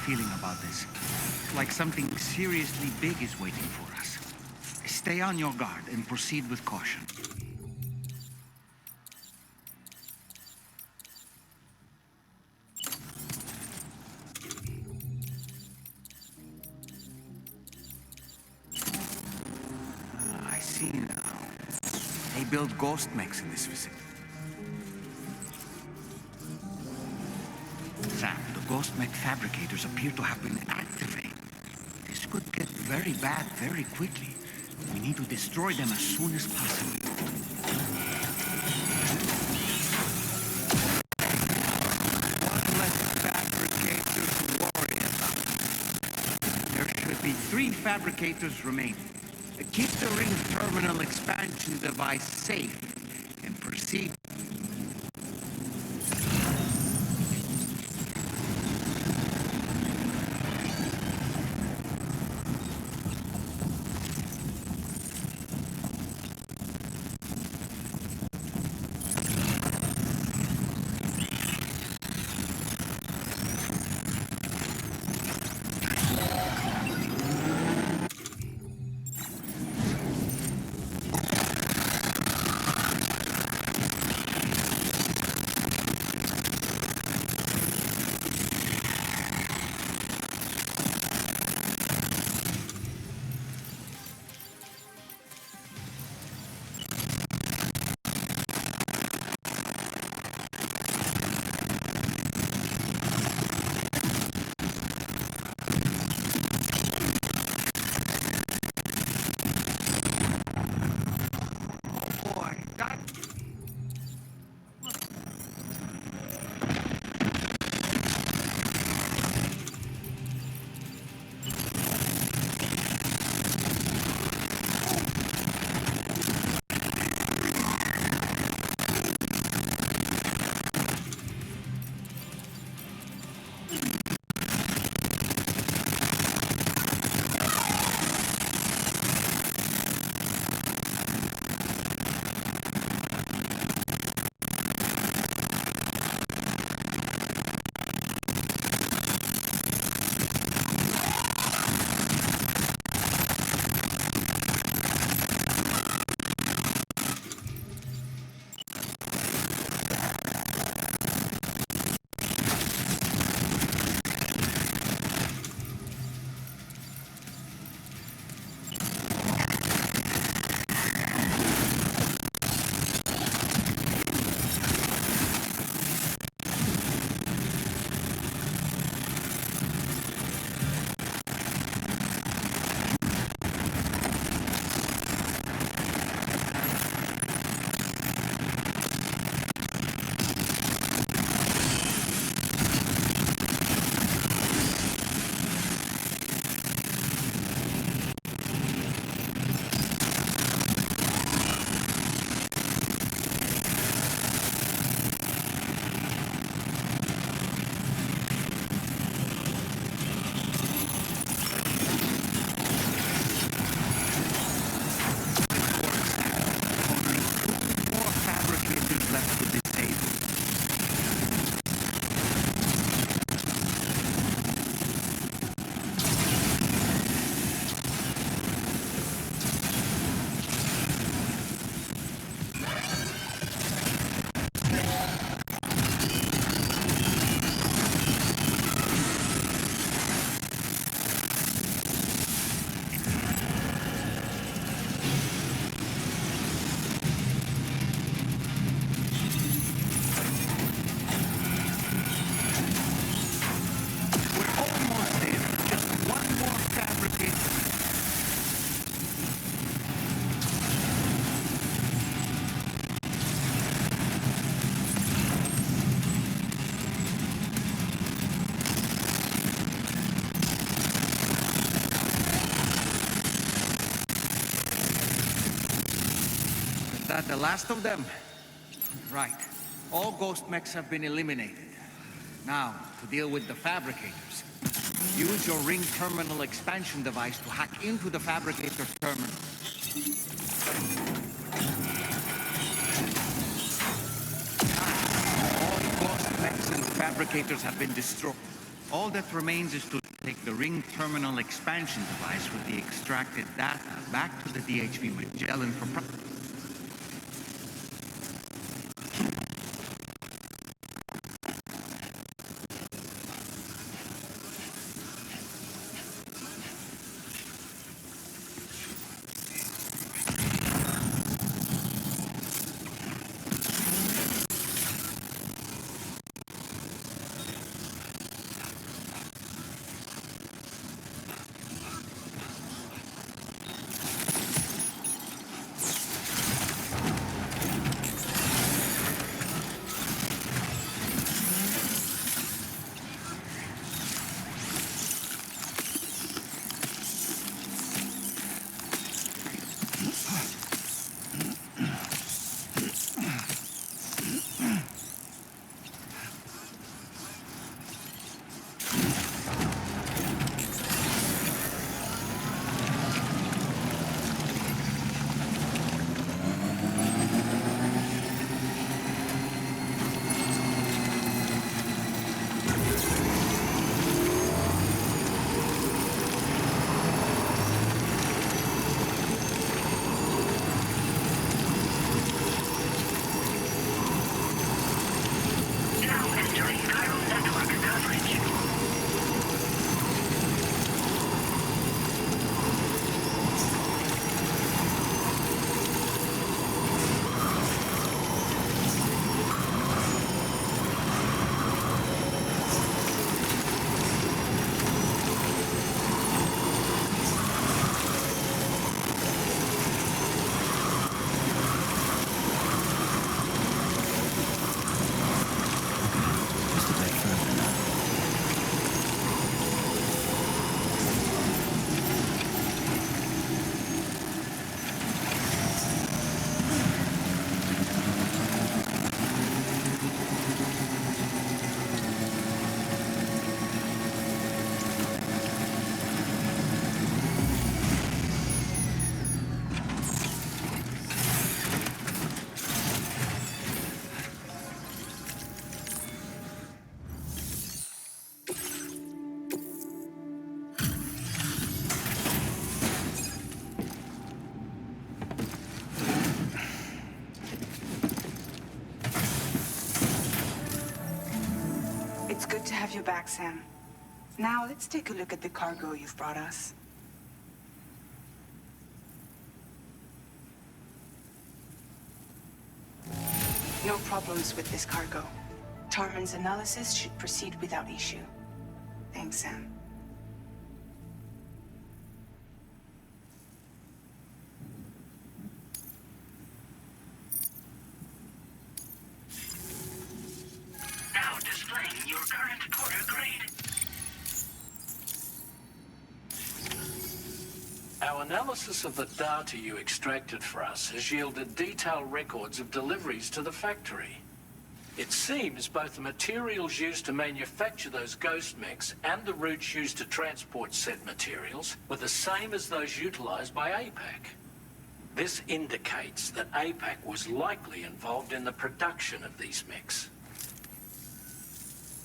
feeling about this. Like something seriously big is waiting for us. Stay on your guard and proceed with caution. I see now. They build ghost mechs in this vicinity. Sam, the ghost mech fabricators appear to have been activated. This could get very bad very quickly. We need to destroy them as soon as possible. One less fabricator to worry about. There should be 3 fabricators remaining. Keep the ring terminal expansion device safe and proceed. That the last of them? Right. All ghost mechs have been eliminated. Now, to deal with the fabricators. Use your ring terminal expansion device to hack into the fabricator terminal. All ghost mechs and fabricators have been destroyed. All that remains is to take the ring terminal expansion device with the extracted data back to the DHV Magellan for It's good to have you back, Sam. Now, let's take a look at the cargo you've brought us. No problems with this cargo. Tarman's analysis should proceed without issue. Thanks, Sam. Now displaying your current porter grade. Our analysis of the data you extracted for us has yielded detailed records of deliveries to the factory. It seems both the materials used to manufacture those ghost mechs and the routes used to transport said materials were the same as those utilized by APAC. This indicates that APAC was likely involved in the production of these mechs.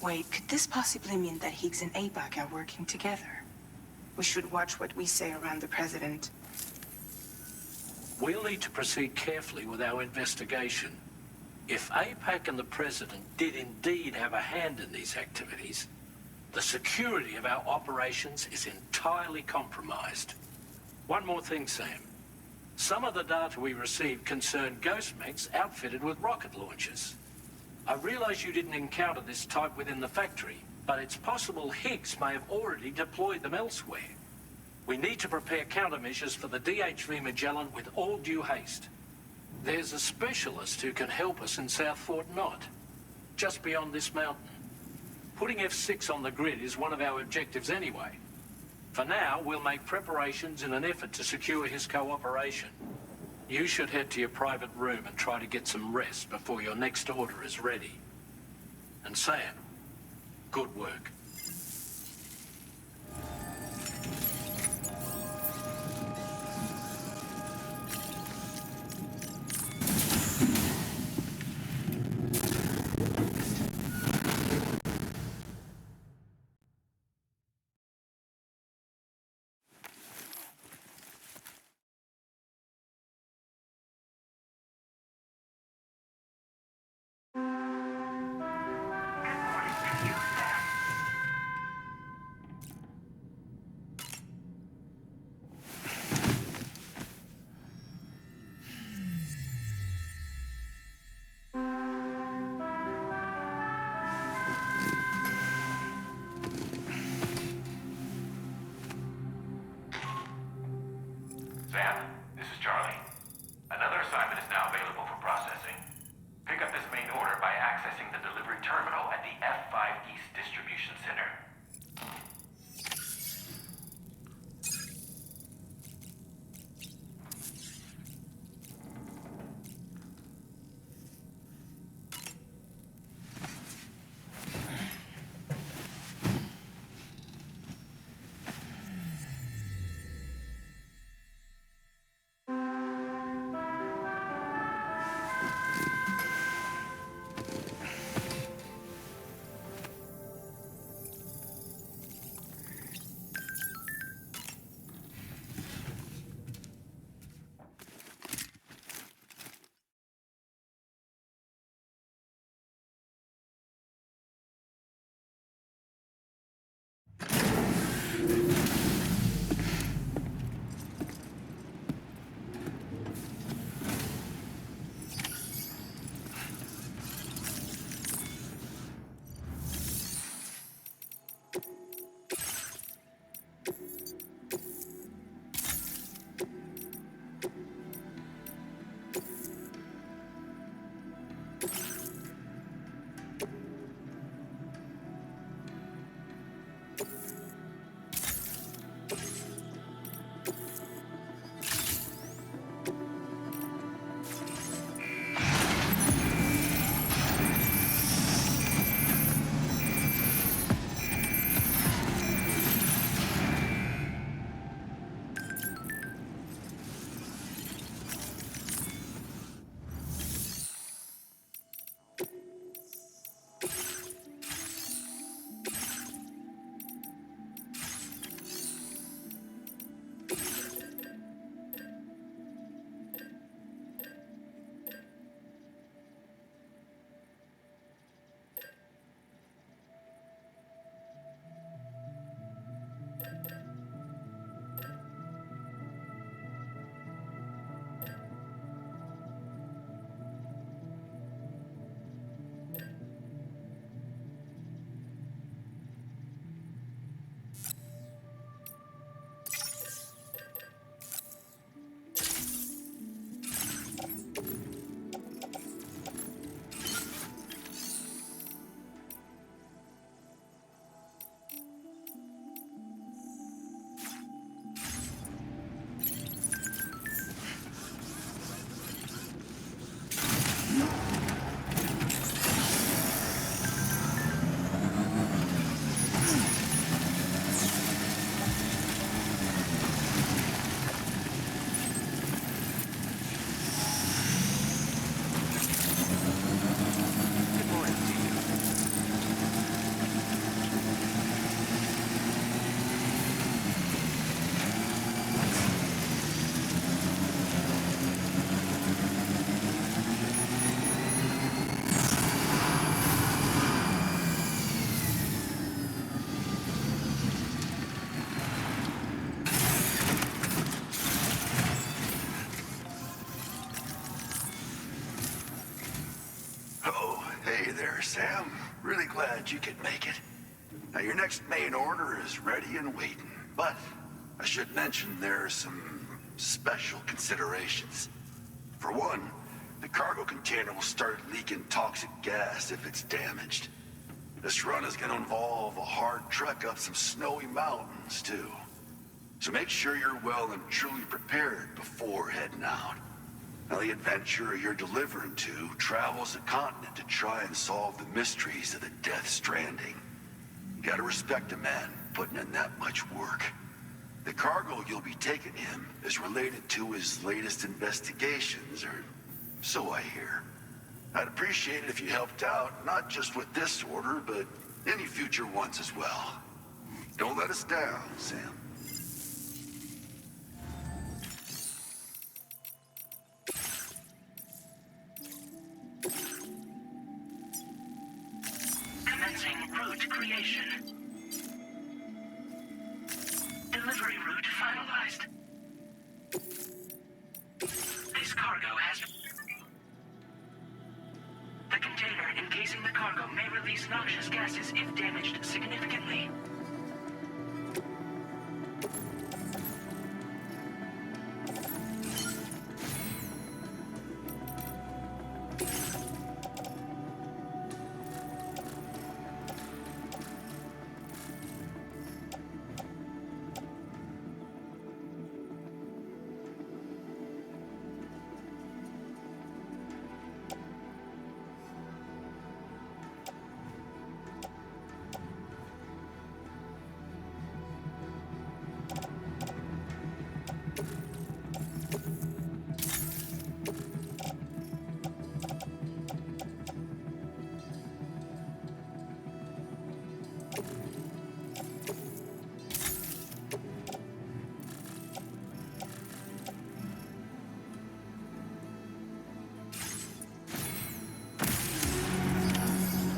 Wait, could this possibly mean that Higgs and APAC are working together? We should watch what we say around the President. We'll need to proceed carefully with our investigation. If APAC and the President did indeed have a hand in these activities, the security of our operations is entirely compromised. One more thing, Sam. Some of the data we received concerned ghost mechs outfitted with rocket launchers. I realize you didn't encounter this type within the factory, but it's possible Higgs may have already deployed them elsewhere. We need to prepare countermeasures for the DHV Magellan with all due haste. There's a specialist who can help us in South Fort Knott, just beyond this mountain. Putting F6 on the grid is one of our objectives anyway. For now, we'll make preparations in an effort to secure his cooperation. You should head to your private room and try to get some rest before your next order is ready. And Sam, good work. Sam, this is Charlie. Another assignment is now available for processing. Pick up this main order by accessing the delivery terminal at the F5 East Distribution Center. Sam. Really glad you could make it. Now, your next main order is ready and waiting, but I should mention there are some special considerations. For one, the cargo container will start leaking toxic gas if it's damaged. This run is going to involve a hard trek up some snowy mountains, too. So make sure you're well and truly prepared before heading out. Now, the adventurer you're delivering to travels the continent to try and solve the mysteries of the Death Stranding. You gotta respect a man putting in that much work. The cargo you'll be taking him is related to his latest investigations, or so I hear. I'd appreciate it if you helped out, not just with this order, but any future ones as well. Don't let us down, Sam. Commencing route creation. Delivery route finalized. This cargo has... The container encasing the cargo may release noxious gases if damaged significantly.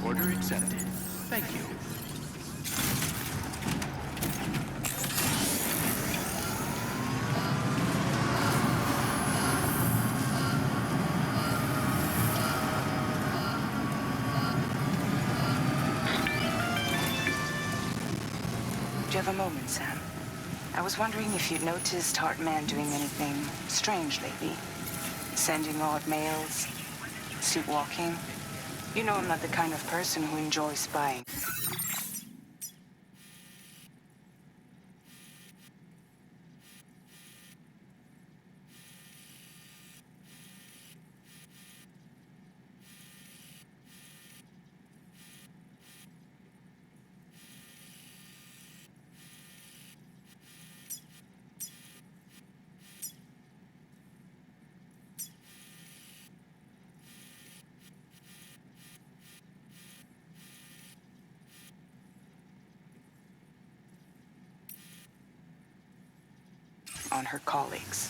Order accepted. Thank you. Do you have a moment, Sam? I was wondering if you'd noticed Heartman doing anything strange lately. Sending odd mails, sleepwalking. You know I'm not the kind of person who enjoys spying. On her colleagues.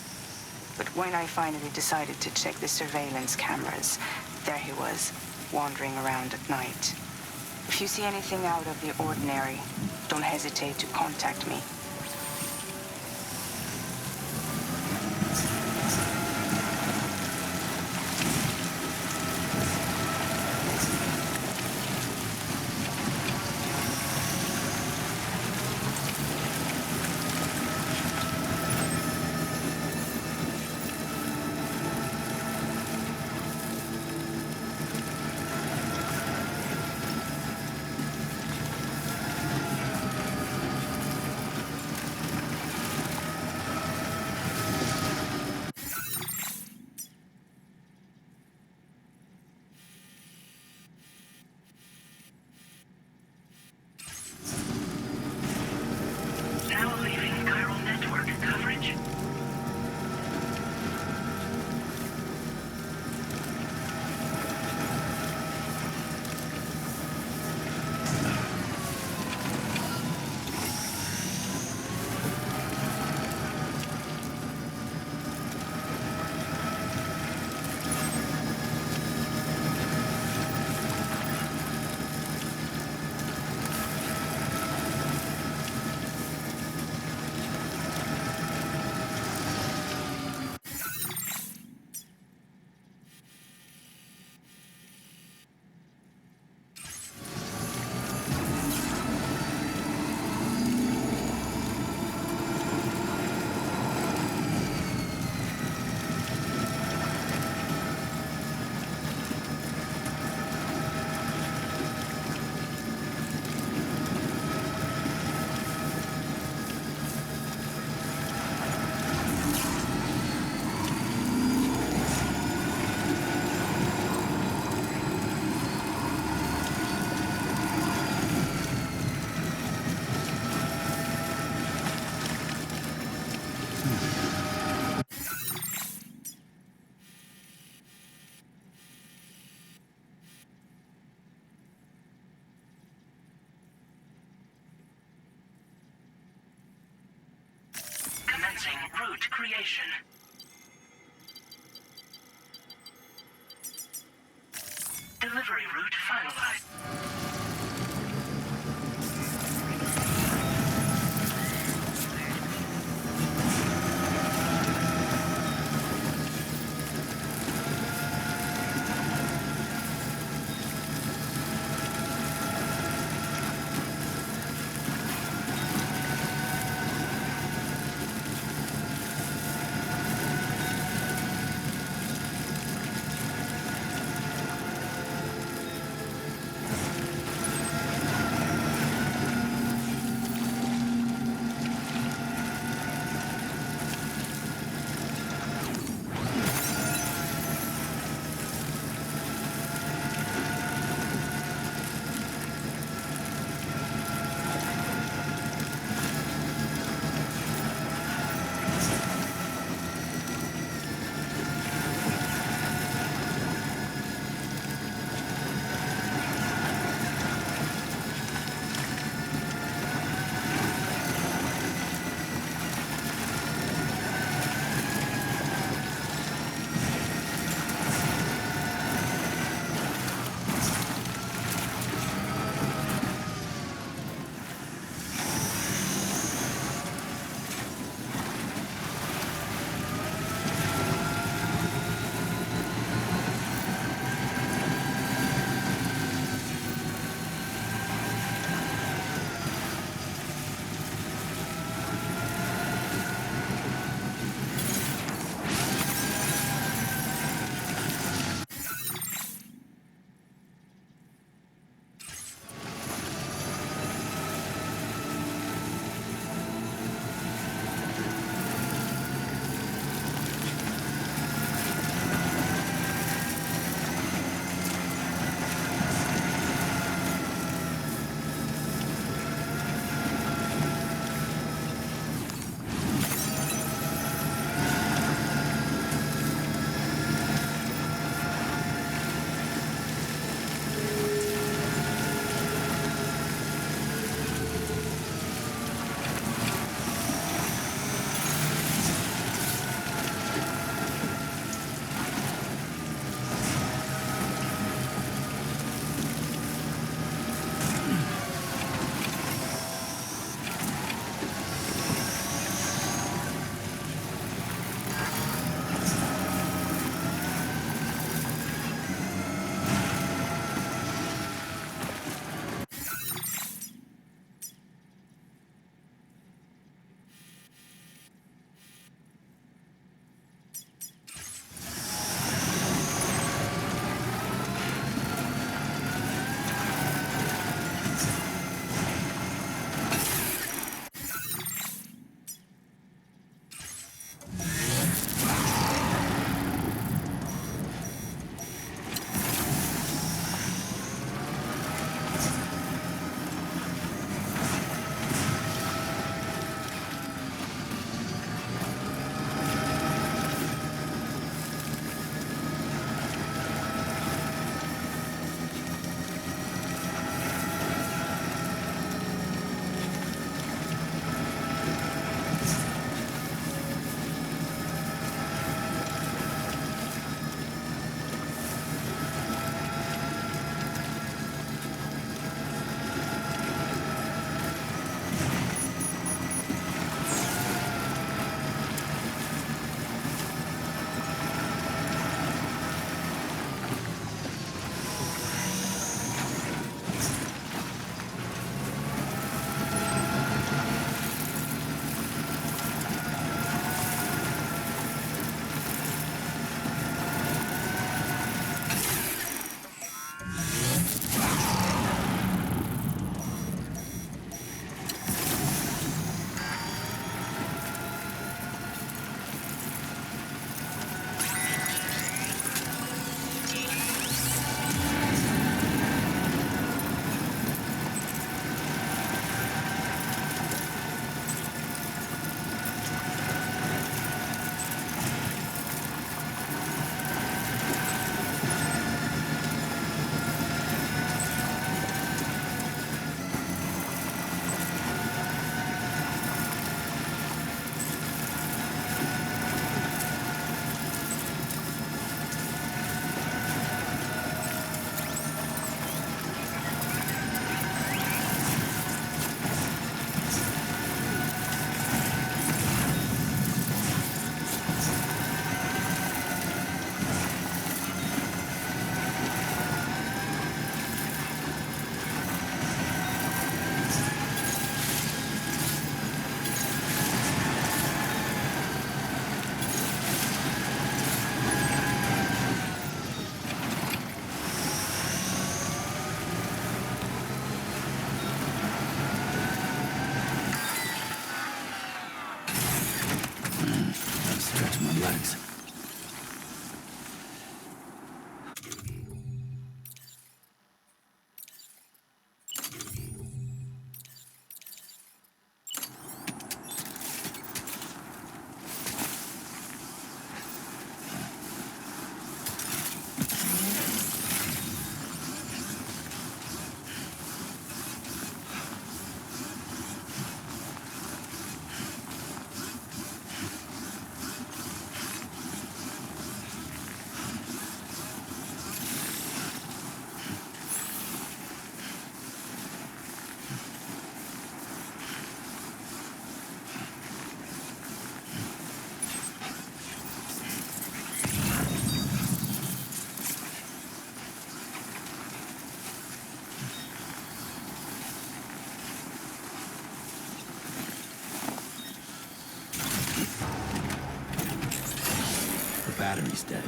But when I finally decided to check the surveillance cameras, there he was, wandering around at night. If you see anything out of the ordinary, don't hesitate to contact me. Commencing route creation. Delivery route finalized. legs. The battery's dead.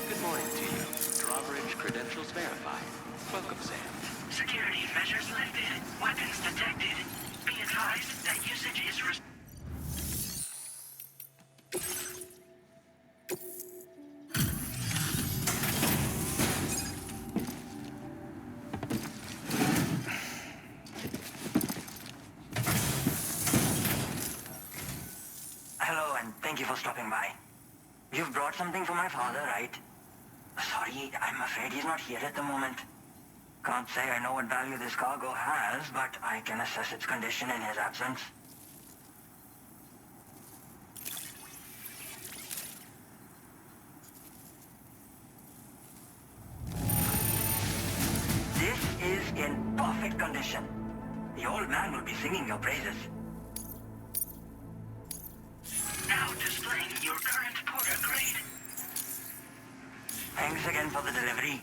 Good morning to you. Drawbridge credentials verified. Welcome, Sam. Security measures lifted. Weapons detected. Be advised that usage is Hello, and thank you for stopping by. You've brought something for my father, right? Sorry, I'm afraid he's not here at the moment. Can't say I know what value this cargo has, but I can assess its condition in his absence. This is in perfect condition. The old man will be singing your praises. now displaying your current Porter grade. Thanks again for the delivery.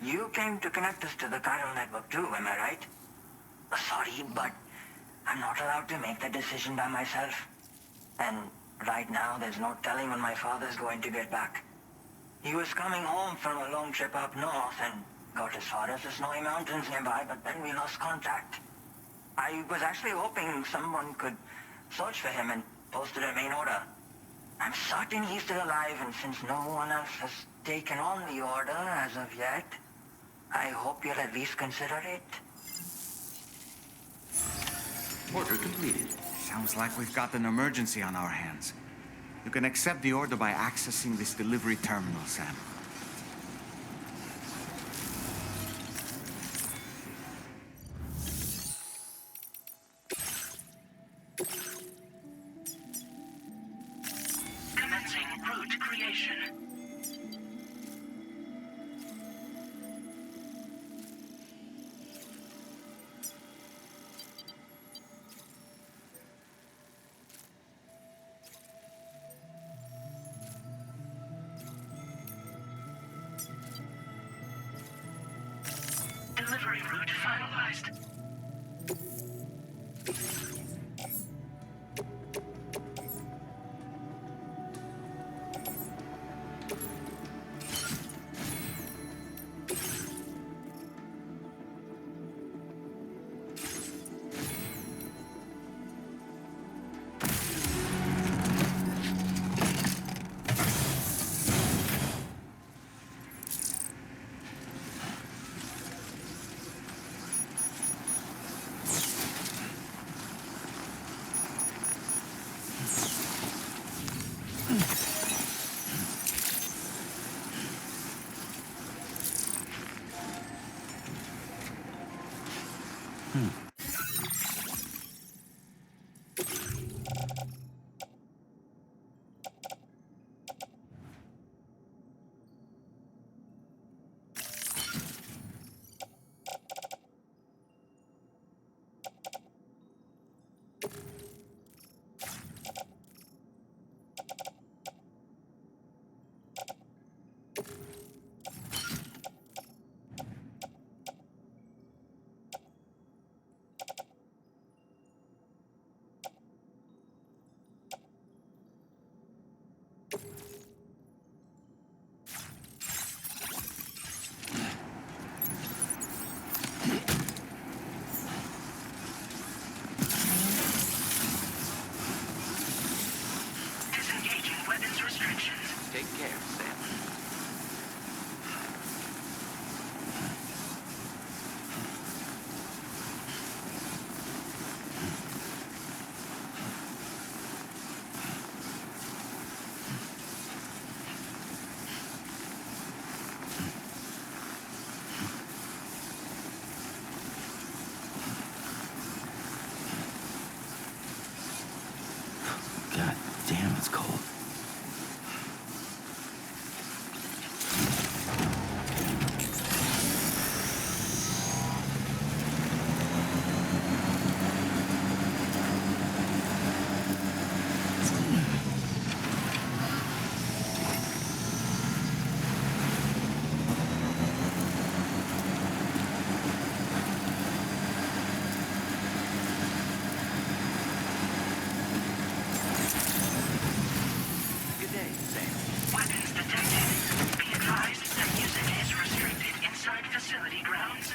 You came to connect us to the chiral network too, am I right? Sorry, but I'm not allowed to make that decision by myself. And right now, there's no telling when my father's going to get back. He was coming home from a long trip up north and got as far as the snowy mountains nearby, but then we lost contact. I was actually hoping someone could search for him and post a main order. I'm certain he's still alive, and since no one else has taken on the order as of yet, I hope you'll at least consider it. Order completed. Sounds like we've got an emergency on our hands. You can accept the order by accessing this delivery terminal, Sam. Commencing route creation. Delivery route finalized. Disengaging weapons restrictions. Take care, Sam. God damn, it's cold. Good day, Sam. Weapons detected. Be advised that usage is restricted inside facility grounds.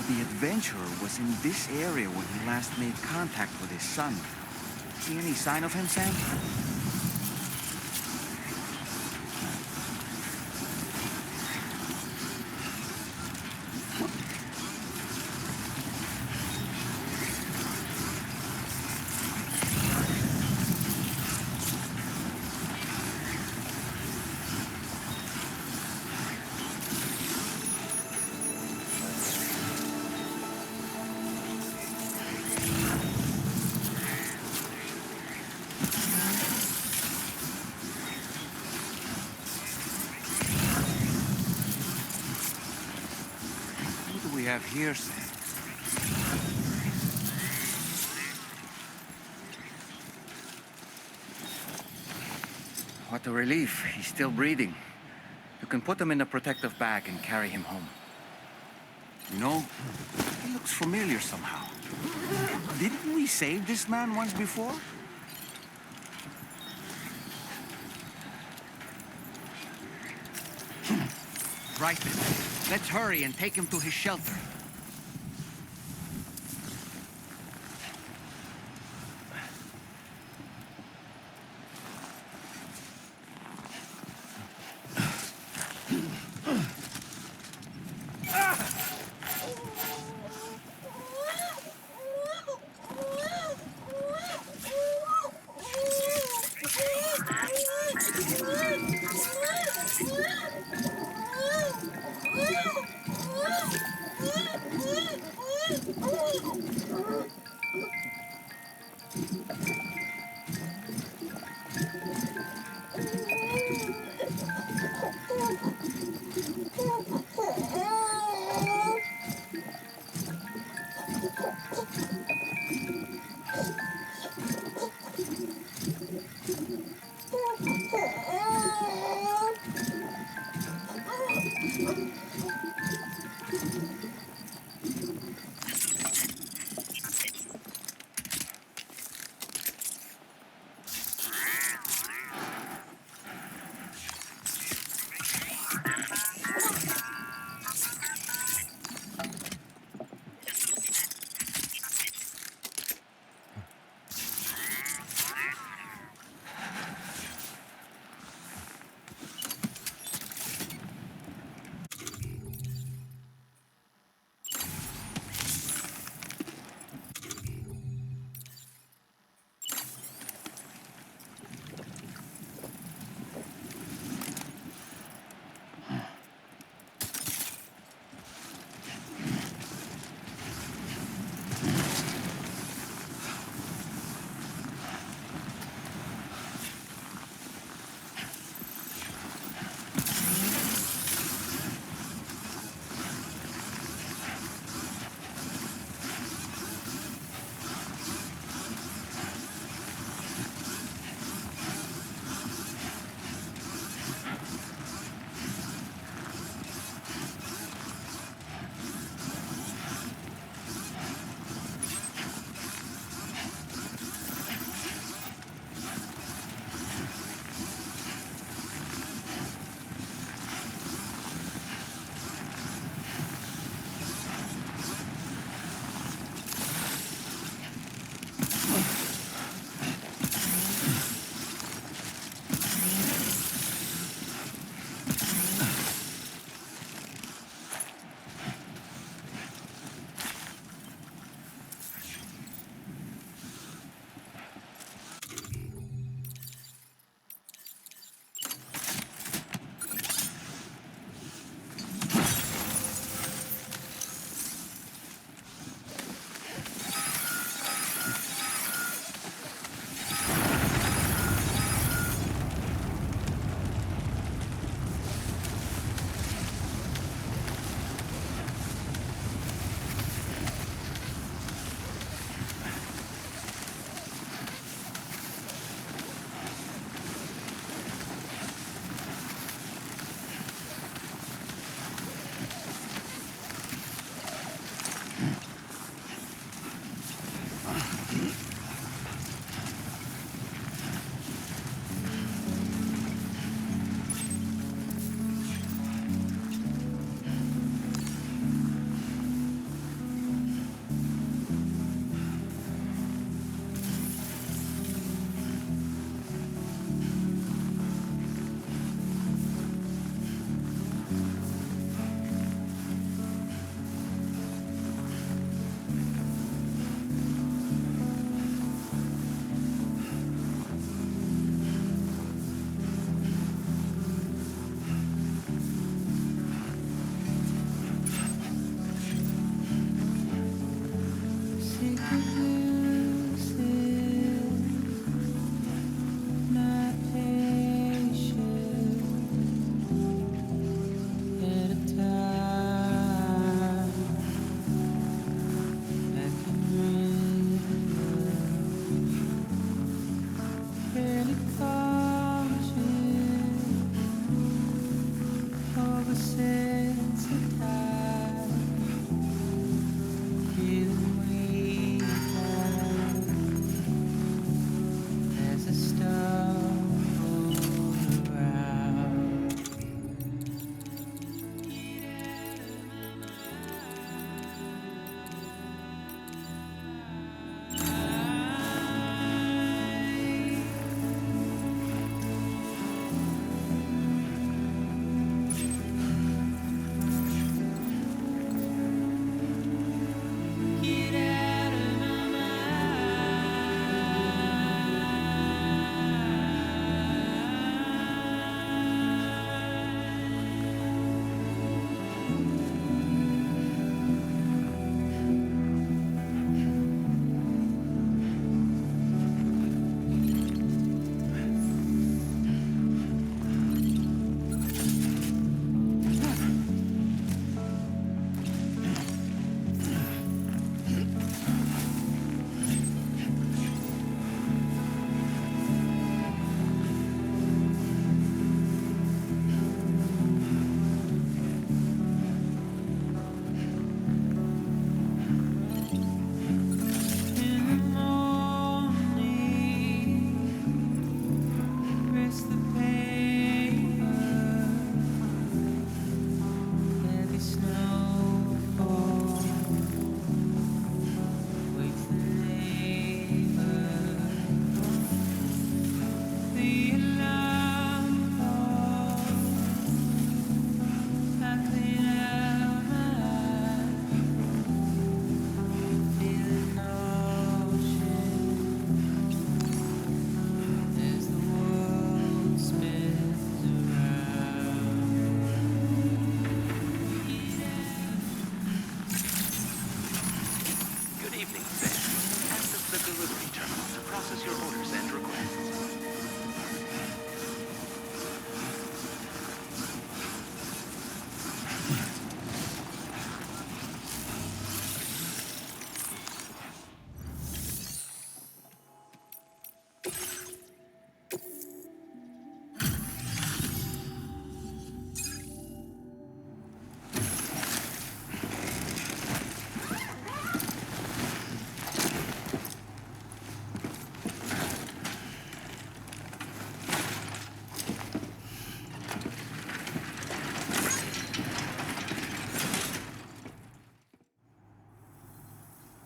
the adventurer was in this area when he last made contact with his son. See any sign of him, Sam? What do we have here, Sam? What a relief. He's still breathing. You can put him in a protective bag and carry him home. You know, he looks familiar somehow. Didn't we save this man once before? Right then. Let's hurry and take him to his shelter.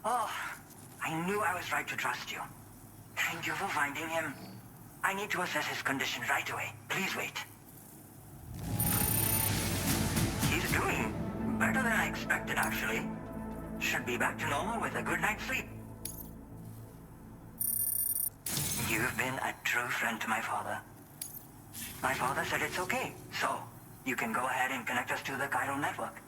Oh, I knew I was right to trust you. Thank you for finding him. I need to assess his condition right away. Please wait. He's doing better than I expected, actually. Should be back to normal with a good night's sleep. You've been a true friend to my father. My father said it's okay, so you can go ahead and connect us to the chiral network.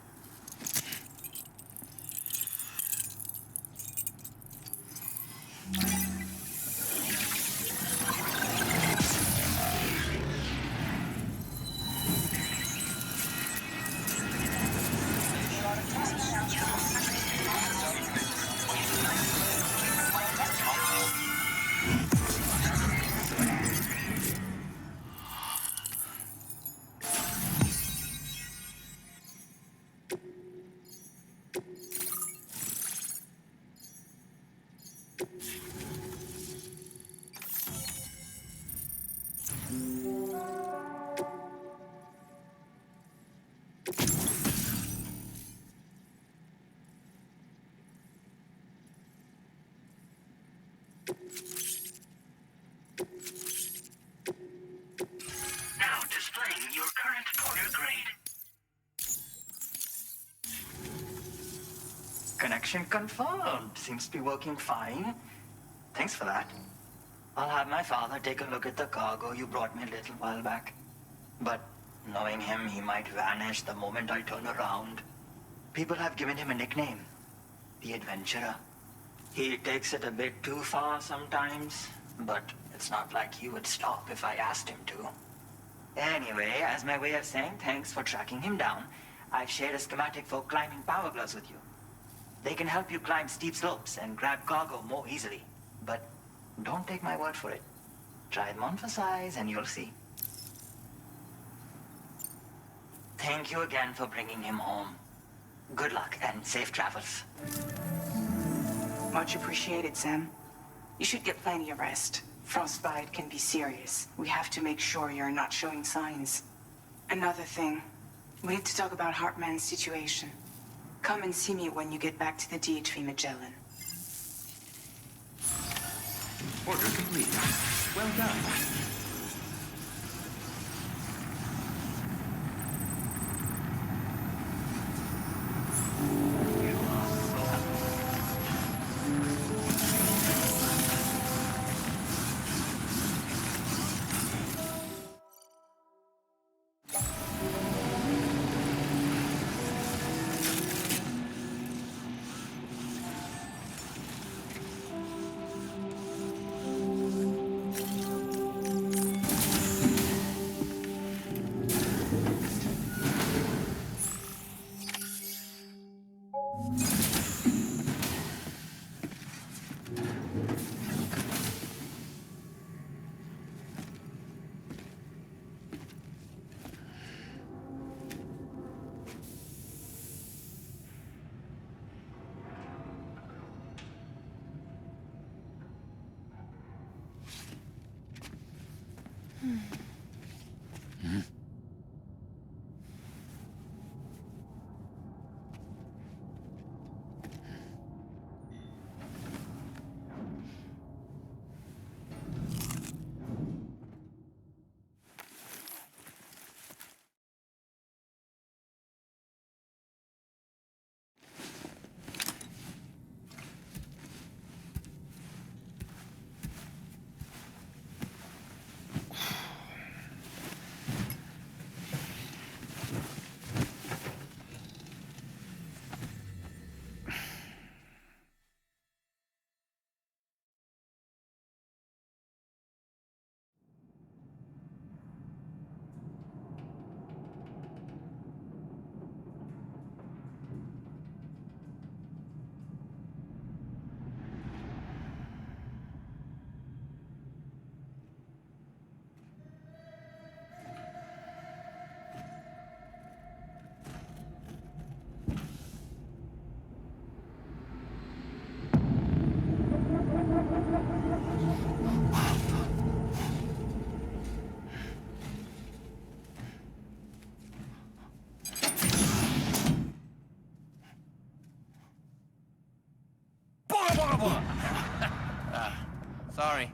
Now displaying your current porter grade. Connection confirmed. Seems to be working fine. Thanks for that. I'll have my father take a look at the cargo you brought me a little while back. But knowing him, he might vanish the moment I turn around. People have given him a nickname, the Adventurer. He takes it a bit too far sometimes, but it's not like he would stop if I asked him to. Anyway, as my way of saying thanks for tracking him down, I've shared a schematic for climbing power gloves with you. They can help you climb steep slopes and grab cargo more easily. But don't take my word for it. Try them on for size and you'll see. Thank you again for bringing him home. Good luck and safe travels. Much appreciated, Sam. You should get plenty of rest. Frostbite can be serious. We have to make sure you're not showing signs. Another thing, we need to talk about Heartman's situation. Come and see me when you get back to the DHV Magellan. Order complete. Well done. Sorry.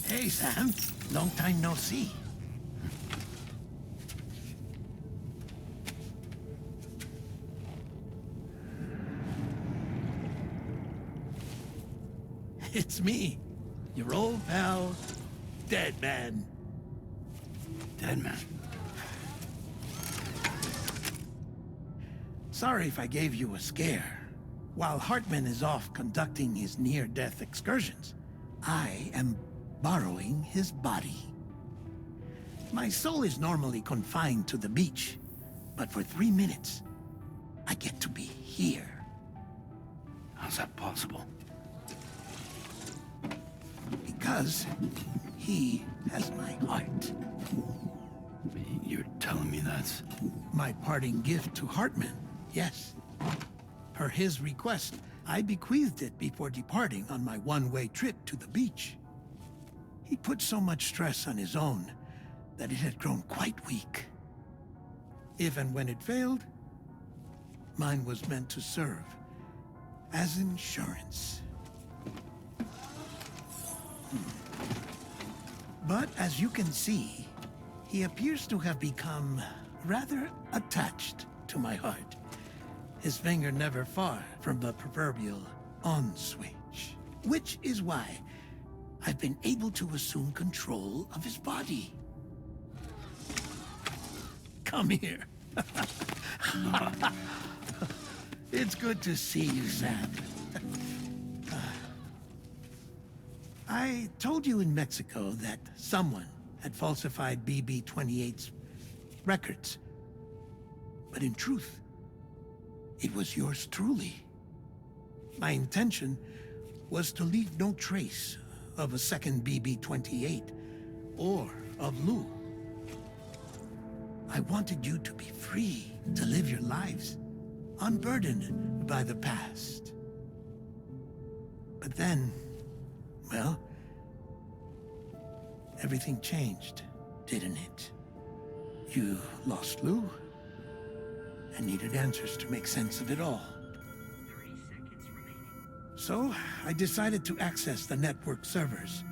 Hey, Sam. Long time no see. It's me, your old pal, Deadman. Deadman? Sorry if I gave you a scare. While Heartman is off conducting his near-death excursions, I am borrowing his body. My soul is normally confined to the beach, but for 3 minutes, I get to be here. How's that possible? Because he has my heart. You're telling me that's... My parting gift to Heartman, yes. Per his request, I bequeathed it before departing on my one-way trip to the beach. He put so much stress on his own that it had grown quite weak. If and when it failed, mine was meant to serve as insurance. But as you can see, he appears to have become rather attached to my heart. His finger never far from the proverbial on switch. Which is why I've been able to assume control of his body. Come here. It's good to see you, Sam. I told you in Mexico that someone had falsified BB-28's records. But in truth, it was yours truly. My intention was to leave no trace of a second BB-28 or of Lou. I wanted you to be free to live your lives, unburdened by the past. But then, well, everything changed, didn't it? You lost Lou, and needed answers to make sense of it all. 30 seconds remaining. So, I decided to access the network servers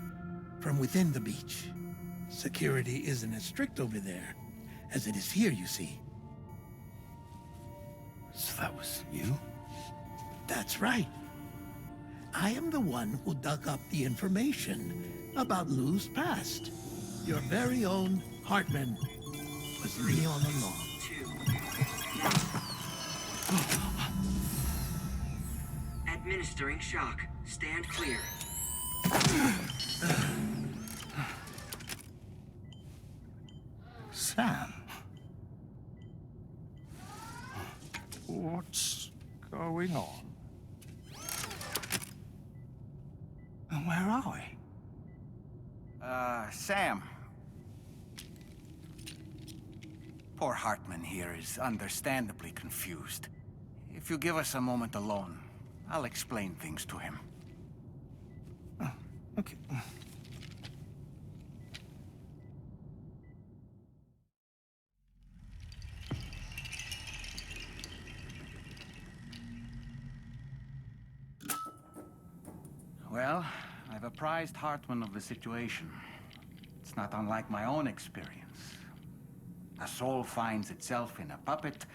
from within the beach. Security isn't as strict over there as it is here, you see. So that was you? That's right. I am the one who dug up the information about Lou's past. Your very own Heartman was me all along. 2. Administering shock. Stand clear. Sam? What's going on? And where are we? Sam. Poor Heartman here is understandably confused. If you give us a moment alone, I'll explain things to him. Okay. Well, I've apprised Heartman of the situation. It's not unlike my own experience. A soul finds itself in a puppet,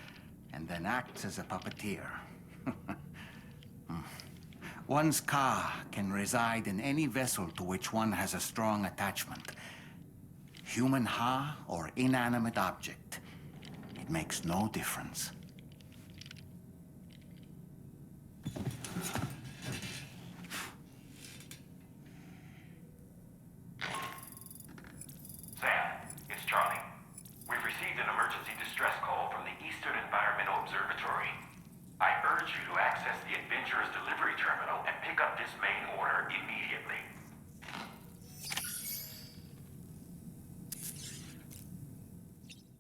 and then acts as a puppeteer. One's ka can reside in any vessel to which one has a strong attachment. Human ha or inanimate object. It makes no difference. Sam, it's Charlie. We've received an emergency distress call from the Eastern Environmental Observatory. I urge you to access the Adventurer's delivery terminal and pick up this main